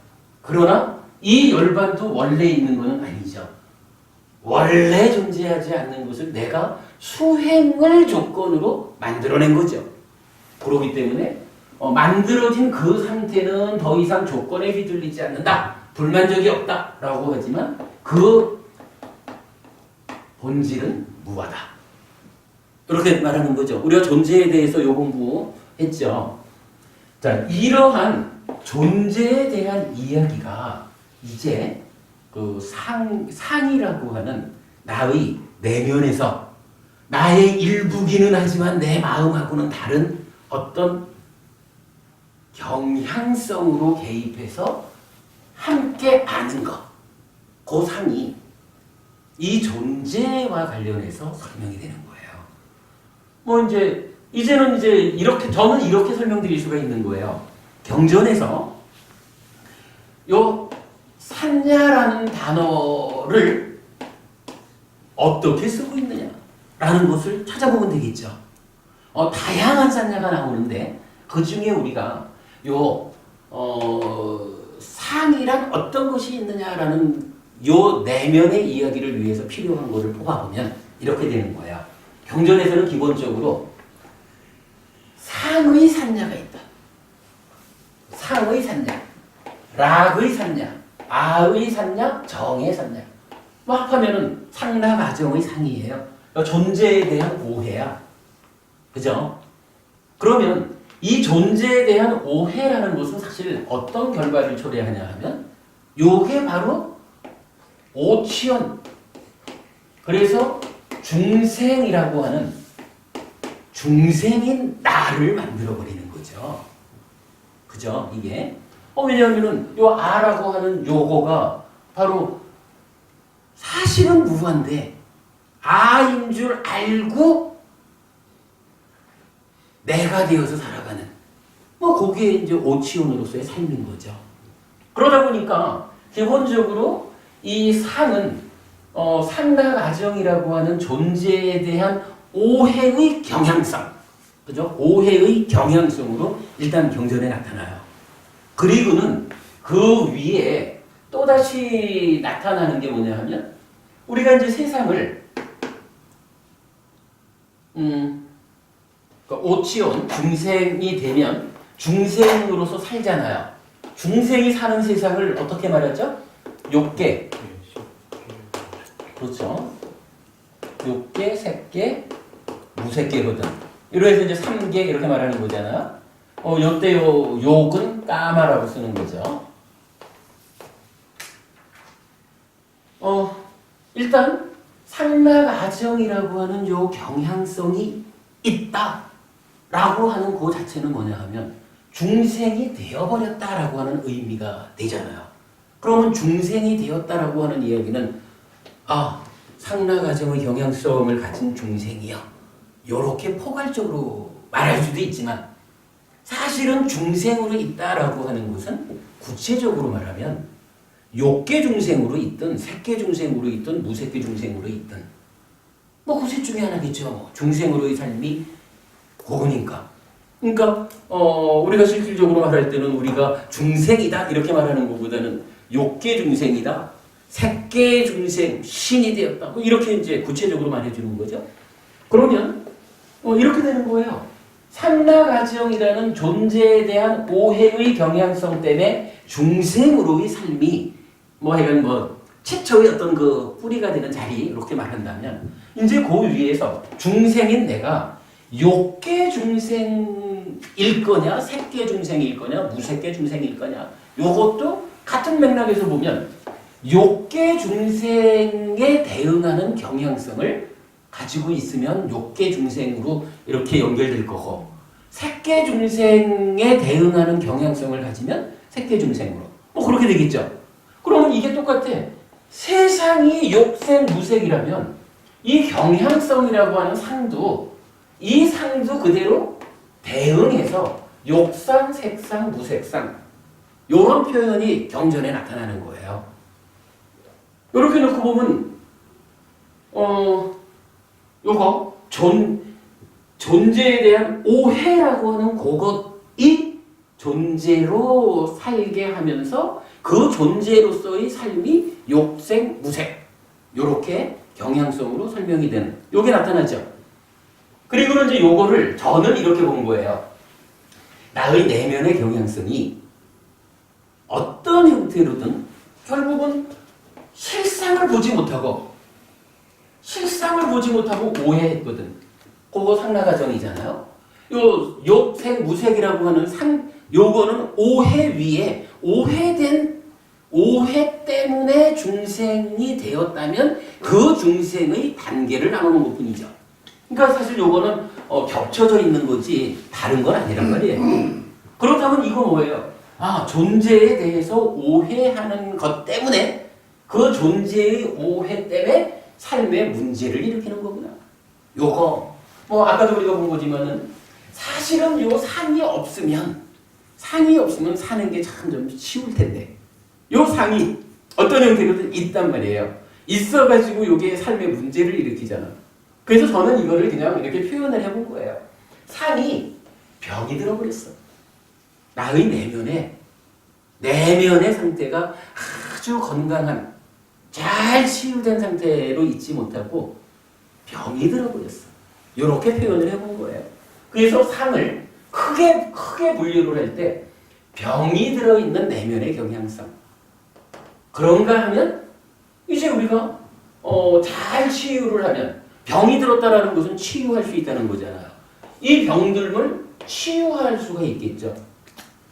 그러나 이 열반도 원래 있는 것은 아니죠. 원래 존재하지 않는 것을 내가 수행을 조건으로 만들어낸 거죠. 그렇기 때문에 만들어진 그 상태는 더 이상 조건에 휘둘리지 않는다. 불만족이 없다. 라고 하지만 그 본질은 무하다. 이렇게 말하는 거죠. 우리가 존재에 대해서 요 공부했죠. 자, 이러한 존재에 대한 이야기가 이제 그 상이라고 하는 나의 내면에서 나의 일부기는 하지만 내 마음하고는 다른 어떤 경향성으로 개입해서 함께 아는 것. 그 상이 이 존재와 관련해서 설명이 되는 거예요. 뭐 이제는 이렇게 저는 이렇게 설명드릴 수가 있는 거예요. 경전에서 요 산야라는 단어를 어떻게 쓰고 있느냐라는 것을 찾아보면 되겠죠. 다양한 산야가 나오는데 그 중에 우리가 요 상이란 어떤 것이 있느냐라는 요 내면의 이야기를 위해서 필요한 것을 뽑아보면 이렇게 되는 거예요. 경전에서는 기본적으로 상의 산야가 있다. 상의 산야, 락의 산야, 아의 산야, 정의 산야. 뭐 합하면은 상락 아정의 상이에요. 존재에 대한 오해야. 그죠? 그러면 이 존재에 대한 오해라는 것은 사실 어떤 결과를 초래하냐 하면 요게 바로 오치원. 그래서 중생이라고 하는 중생인 나를 만들어버리는 거죠. 그죠? 이게. 왜냐하면은 요 아라고 하는 요거가 바로 사실은 무한데 아인 줄 알고 내가 되어서 살아가는 그게 이제 오치온으로서의 삶인 거죠. 그러다 보니까 기본적으로 이 상은 상락 아정이라고 하는 존재에 대한 오해의 경향성, 그죠? 오해의 경향성으로 일단 경전에 나타나요. 그리고는 그 위에 또다시 나타나는 게 뭐냐 하면 우리가 이제 세상을 오치온 중생이 되면 중생으로서 살잖아요. 중생이 사는 세상을 어떻게 말하죠? 욕계. 그렇죠. 욕계, 색계, 무색계거든. 이래서 이제 3계 이렇게 말하는 거잖아요. 요때 욕은 까마라고 쓰는 거죠. 일단 상락 아정이라고 하는 요 경향성이 있다라고 하는 그 자체는 뭐냐 하면 중생이 되어버렸다라고 하는 의미가 되잖아요. 그러면 중생이 되었다라고 하는 이야기는 상락 아정의 경향성을 가진 중생이요. 요렇게 포괄적으로 말할 수도 있지만 사실은 중생으로 있다라고 하는 것은 구체적으로 말하면 욕계 중생으로 있든 색계 중생으로 있든 무색계 중생으로 있든 그 셋 중에 하나겠죠. 중생으로의 삶이 그거니까. 그러니까 우리가 실질적으로 말할 때는 우리가 중생이다 이렇게 말하는 것보다는 욕계 중생이다, 색계 중생, 신이 되었다 이렇게 이제 구체적으로 말해주는 거죠. 그러면 이렇게 되는 거예요. 상락 아정이라는 존재에 대한 오해의 경향성 때문에 중생으로의 삶이 최초의 어떤 그 뿌리가 되는 자리 이렇게 말한다면 이제 그 위에서 중생인 내가 욕계 중생일 거냐, 색계 중생일 거냐, 무색계 중생일 거냐 요것도 같은 맥락에서 보면 욕계 중생에 대응하는 경향성을 가지고 있으면 욕계 중생으로 이렇게 연결될 거고 색계 중생에 대응하는 경향성을 가지면 색계 중생으로 그렇게 되겠죠. 그러면 이게 똑같아. 세상이 욕생무색이라면 이 경향성이라고 하는 상도 이 상도 그대로 대응해서 욕상, 색상, 무색상 이런 표현이 경전에 나타나는 거예요. 이렇게 놓고 보면 요거 존재에 대한 오해라고 하는 그것이 존재로 살게 하면서 그 존재로서의 삶이 욕생, 무색 요렇게 경향성으로 설명이 되는 요게 나타나죠. 그리고는 이제 요거를 저는 이렇게 본 거예요. 나의 내면의 경향성이 어떤 형태로든 결국은 실상을 보지 못하고 오해했거든. 그거 상라가정이잖아요. 요 욕생 무색이라고 하는 요거는 오해 위에 오해 때문에 중생이 되었다면 그 중생의 단계를 나누는 것뿐이죠. 그러니까 사실 요거는 겹쳐져 있는 거지 다른 건 아니란 말이에요. 그렇다면 이거 뭐예요? 존재에 대해서 오해하는 것 때문에 그 존재의 오해 때문에 삶의 문제를 일으키는 거구나. 요거 아까도 우리가 본 거지만은 사실은 요 상이 없으면 사는 게 참 좀 쉬울 텐데 요 상이 어떤 형태로든 있단 말이에요. 있어가지고 요게 삶의 문제를 일으키잖아. 그래서 저는 이거를 그냥 이렇게 표현을 해본 거예요. 상이 병이 들어버렸어. 나의 내면의 상태가 아주 건강한 잘 치유된 상태로 있지 못하고 병이 들어버렸어. 이렇게 표현을 해본 거예요. 그래서 상을 크게 분류를 할 때 병이 들어있는 내면의 경향성 그런가 하면 이제 우리가 잘 치유를 하면 병이 들었다라는 것은 치유할 수 있다는 거잖아요. 이 병들을 치유할 수가 있겠죠.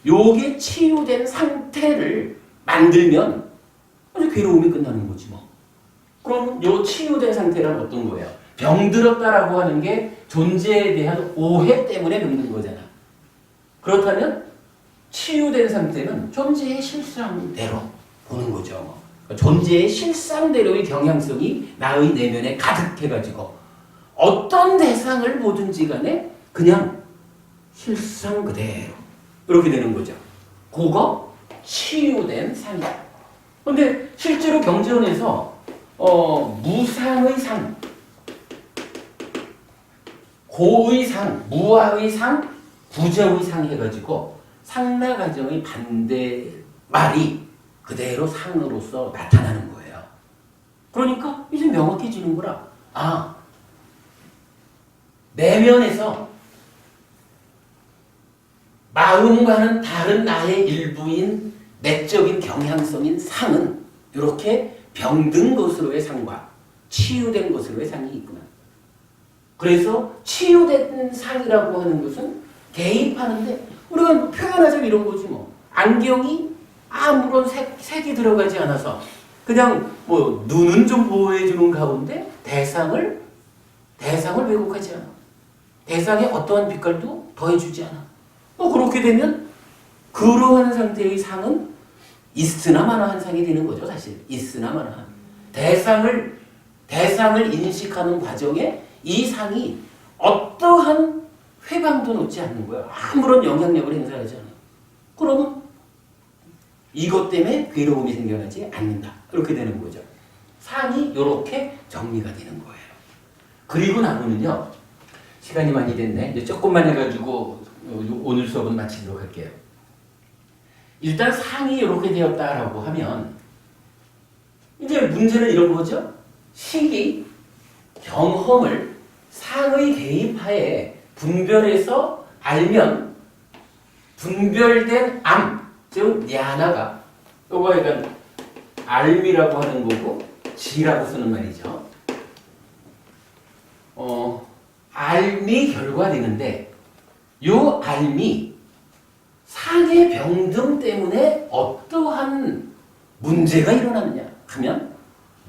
요게 치유된 상태를 만들면 아주 괴로움이 끝나는 거지 뭐. 그럼 요 치유된 상태란 어떤 거예요? 병들었다라고 하는 게 존재에 대한 오해 때문에 병든 거잖아. 그렇다면 치유된 상태는 존재의 실상대로 보는 거죠. 그러니까 존재의 실상대로의 경향성이 나의 내면에 가득해가지고 어떤 대상을 보든지 간에 그냥 실상 그대로 이렇게 되는 거죠. 그거 치유된 상이다. 근데 실제로 경전에서 무상의 상, 고의 상, 무아의 상, 부정의 상 해가지고 상라가정의 반대 말이 그대로 상으로서 나타나는 거예요. 그러니까 이제 명확해지는 거라. 내면에서 마음과는 다른 나의 일부인 내적인 경향성인 상은 이렇게 병든 것으로의 상과 치유된 것으로의 상이 있구나. 그래서 치유된 상이라고 하는 것은 개입하는데 우리가 표현하자면 이런 거지 뭐. 안경이 아무런 색이 들어가지 않아서 그냥 눈은 좀 보호해주는 가운데 대상을 왜곡하지 않아. 대상에 어떠한 빛깔도 더해주지 않아. 그렇게 되면 그러한 상태의 상은 있으나 마나한 상이 되는 거죠. 사실 있으나 마나한 대상을 인식하는 과정에 이 상이 어떠한 회방도 놓지 않는 거야. 아무런 영향력을 행사하지 않아. 그러면 이것 때문에 괴로움이 생겨나지 않는다. 그렇게 되는 거죠. 상이 이렇게 정리가 되는 거예요. 그리고 나면은요. 시간이 많이 됐네. 이제 조금만 해가지고 오늘 수업은 마치도록 할게요. 일단 상이 이렇게 되었다라고 하면 이제 문제는 이런 거죠. 식이 경험을 상의 개입하에 분별해서 알면 분별된 암, 즉 냐나가 이거 약간 알미라고 하는 거고 지라고 쓰는 말이죠. 알미 결과되는데 요 알미 상의 병등 때문에 어떠한 문제가 일어나느냐 하면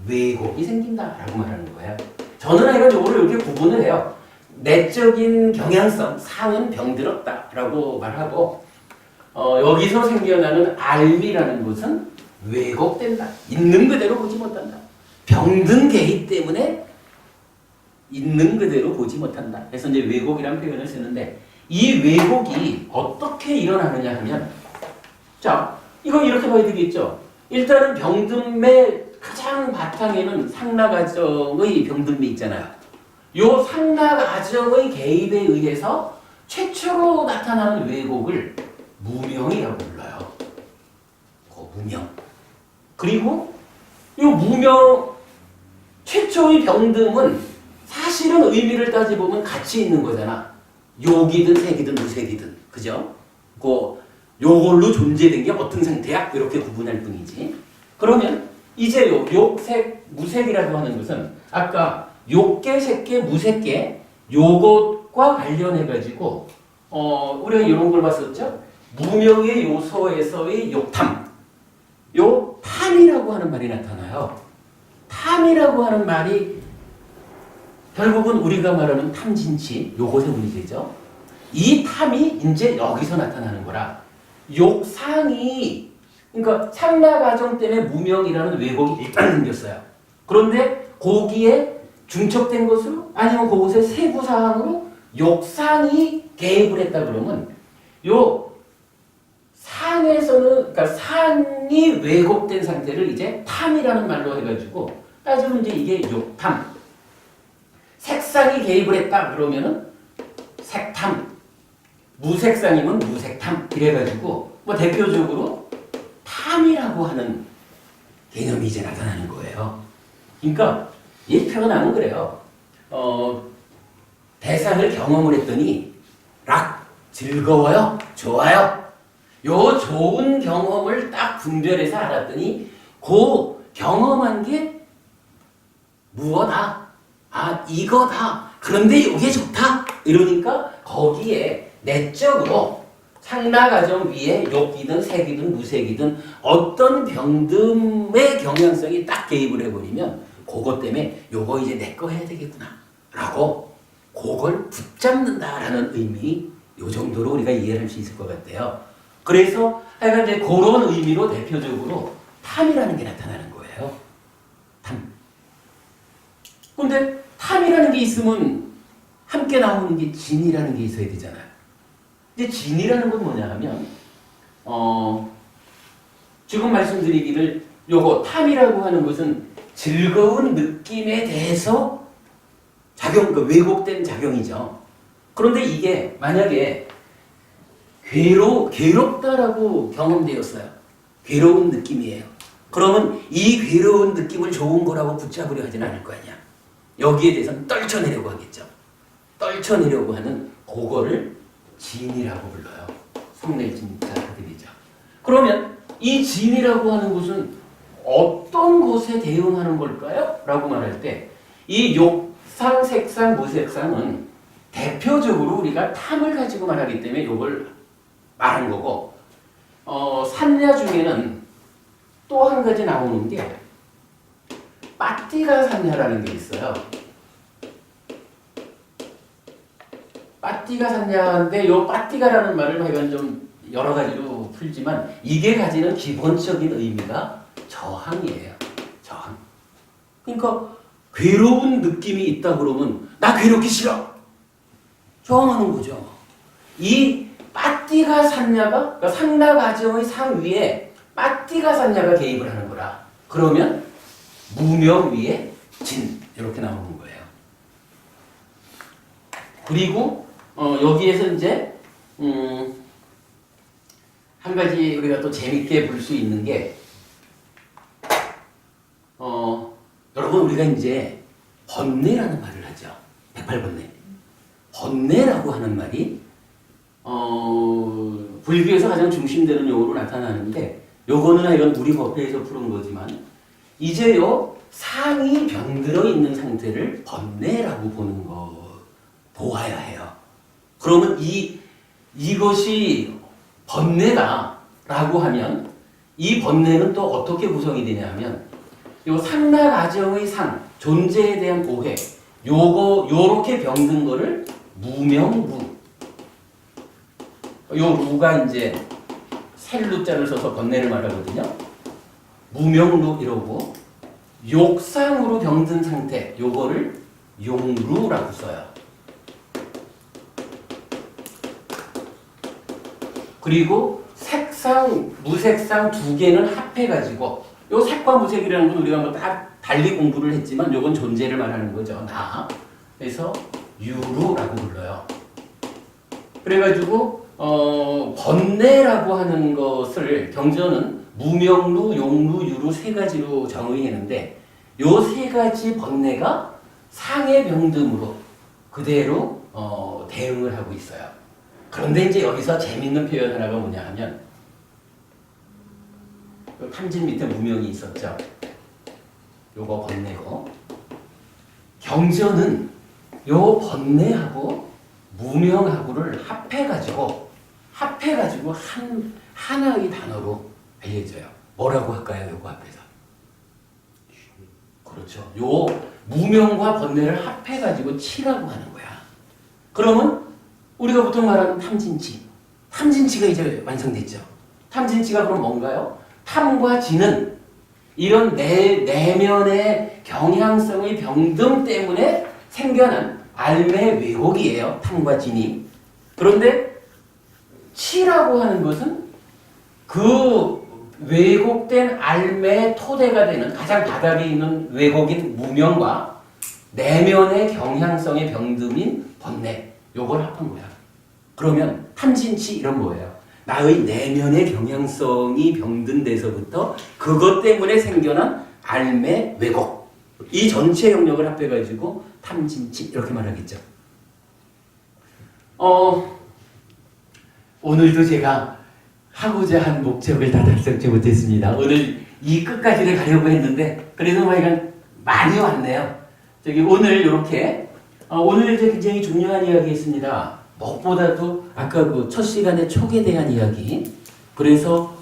왜곡이 생긴다라고 말하는 거예요. 저는 이거를 이렇게 구분을 해요. 내적인 경향성, 상은 병들었다라고 말하고 여기서 생겨나는 알미라는 것은 왜곡된다. 있는 그대로 보지 못한다. 병든 개입 때문에 있는 그대로 보지 못한다. 그래서 이제 왜곡이라는 표현을 쓰는데 이 왜곡이 어떻게 일어나느냐 하면 자, 이거 이렇게 봐야 되겠죠. 일단은 병듦의 가장 바탕에는 상나가정의 병듦이 있잖아요. 요 상나가정의 개입에 의해서 최초로 나타나는 왜곡을 무명이라고 불러요. 무명. 그리고 이 무명 최초의 병듦은 사실은 의미를 따져보면 같이 있는 거잖아. 욕이든 색이든 무색이든. 그죠? 요걸로 존재된 게 어떤 상태야? 이렇게 구분할 뿐이지. 그러면 이제 욕색, 무색이라고 하는 것은 아까 욕계, 색계, 무색계 요것과 관련해가지고 우리가 이런 걸 봤었죠? 무명의 요소에서의 욕탐. 요 탐이라고 하는 말이 나타나요. 탐이라고 하는 말이 결국은 우리가 말하는 탐진치, 요것의 문제죠. 이 탐이 이제 여기서 나타나는 거라. 욕상이, 그러니까 상나가정 때문에 무명이라는 왜곡이 일단 생겼어요. 그런데 거기에 중첩된 것으로 아니면 그것의 세부사항으로 욕상이 개입을 했다 그러면 요 상에서는, 그러니까 상이 왜곡된 상태를 이제 탐이라는 말로 해가지고 따지면 이제 이게 욕탐. 색상이 개입을 했다 그러면은 색탐. 무색상이면 무색탐. 이래가지고 뭐 대표적으로 탐이라고 하는 개념이 이제 나타나는 거예요. 그러니까 이 표현하면 그래요. 대상을 경험을 했더니 락, 즐거워요, 좋아요. 요 좋은 경험을 딱 분별해서 알았더니 그 경험한 게 무엇다? 아, 이거다. 그런데 이게 좋다. 이러니까 거기에 내적으로 상나가정 위에 욕이든 색이든 무색이든 어떤 병듦의 경향성이 딱 개입을 해버리면 그것 때문에 요거 이제 내 거 해야 되겠구나 라고 그걸 붙잡는다라는 의미, 요 정도로 우리가 이해를 할 수 있을 것 같아요. 그래서 하여간 이제 그런 의미로 대표적으로 탐이라는 게 나타나는 거예요. 탐. 근데 탐이라는 게 있으면 함께 나오는 게 진이라는 게 있어야 되잖아요. 근데 진이라는 건 뭐냐 하면 지금 말씀드리기를 요거 탐이라고 하는 것은 즐거운 느낌에 대해서 왜곡된 작용이죠. 그런데 이게 만약에 괴롭다라고 경험되었어요. 괴로운 느낌이에요. 그러면 이 괴로운 느낌을 좋은 거라고 붙잡으려 하진 않을 거 아니야. 여기에 대해서는 떨쳐내려고 하겠죠. 떨쳐내려고 하는 그거를 진이라고 불러요. 성례진자들이죠. 그러면 이 진이라고 하는 것은 어떤 것에 대응하는 걸까요? 라고 말할 때 이 욕상, 색상, 무색상은 대표적으로 우리가 탐을 가지고 말하기 때문에 이걸 말한 거고 산야 중에는 또 한 가지 나오는 게 빠띠가 산야라는 게 있어요. 빠띠가 산야인데 요 빠띠가라는 말을 하여간 좀 여러 가지로 풀지만 이게 가지는 기본적인 의미가 저항이에요. 저항. 그러니까 괴로운 느낌이 있다 그러면 나 괴롭기 싫어. 저항하는 거죠. 이 빠띠가 산야가 그러니까 상나가정의 상 위에 빠띠가 산야가 개입을 하는 거라. 그러면 무명 위에 진 이렇게 나오는 거예요. 그리고 여기에서 이제 한 가지 우리가 또 재밌게 볼 수 있는 게 여러분 우리가 이제 번뇌라는 말을 하죠. 108번뇌. 번뇌라고 하는 말이 불교에서 가장 중심되는 용어로 나타나는데 요거는 이런 우리 법회에서 푸는 거지만 이제요 상이 병들어 있는 상태를 번뇌라고 보는 거 보아야 해요. 그러면 이것이 번뇌다라고 하면 이 번뇌는 또 어떻게 구성이 되냐 하면 요 상나가정의 상 존재에 대한 오해 요렇게 병든 거를 무명무 요 루가 이제 셀루자를 써서 번뇌를 말하거든요. 무명루 이러고 욕상으로 병든 상태 요거를 용루라고 써요. 그리고 색상, 무색상 두 개는 합해가지고 요 색과 무색이라는 건 우리가 뭐 다 달리 공부를 했지만 요건 존재를 말하는 거죠. 나. 그래서 유루라고 불러요. 그래가지고 번뇌라고 하는 것을 경전은 무명루, 용루, 유루 세 가지로 정의했는데 요 세 가지 번뇌가 상의 병듦으로 그대로 대응을 하고 있어요. 그런데 이제 여기서 재밌는 표현 하나가 뭐냐 하면 탐진 밑에 무명이 있었죠. 요거 번뇌고 경전은 요 번뇌하고 무명하고를 합해가지고 하나의 단어로 알려져요. 뭐라고 할까요? 요거 앞에서. 그렇죠. 요 무명과 번뇌를 합해가지고 치라고 하는 거야. 그러면 우리가 보통 말하는 탐진치가 이제 완성됐죠. 탐진치가 그럼 뭔가요? 탐과 진은 이런 내면의 경향성의 병듦 때문에 생겨난 알매 왜곡이에요. 탐과 진이. 그런데 치라고 하는 것은 그 왜곡된 알매의 토대가 되는 가장 바닥에 있는 왜곡인 무명과 내면의 경향성의 병듦인 번뇌 요걸 합한 거야. 그러면 탐진치 이런 뭐예요? 나의 내면의 경향성이 병든 데서부터 그것 때문에 생겨난 알매 왜곡 이 전체 영역을 합해가지고 탐진치 이렇게 말하겠죠. 오늘도 제가 하고자 한 목적을 다 달성치 못했습니다. 오늘 이 끝까지를 가려고 했는데 그래도 하여간 많이 왔네요. 오늘 이렇게 오늘 이제 굉장히 중요한 이야기 있습니다. 무엇보다도 아까 그 첫 시간에 촉에 대한 이야기. 그래서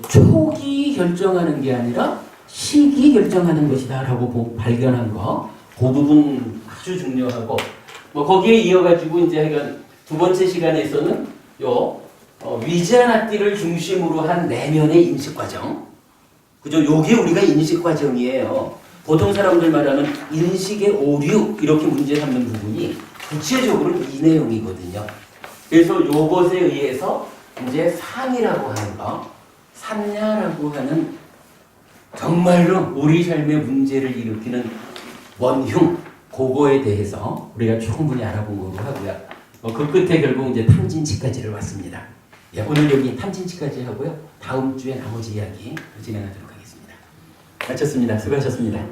촉이 결정하는 게 아니라 식이 결정하는 것이다라고 발견한 거. 그 부분 아주 중요하고 뭐 거기에 이어가지고 이제 하여간 두 번째 시간에서는 요 위자나띠를 중심으로 한 내면의 인식 과정. 그죠? 요게 우리가 인식 과정이에요. 보통 사람들 말하는 인식의 오류 이렇게 문제 삼는 부분이 구체적으로는 이 내용이거든요. 그래서 요것에 의해서 이제 상이라고 하는 거, 삼야라고 하는 정말로 우리 삶의 문제를 일으키는 원흉, 그거에 대해서 우리가 충분히 알아본 거로 하고요. 그 끝에 결국 이제 탐진치까지를 왔습니다. 예, 오늘 여기 탐진치까지 하고요. 다음 주에 나머지 이야기 진행하도록 하겠습니다. 마쳤습니다. 수고하셨습니다.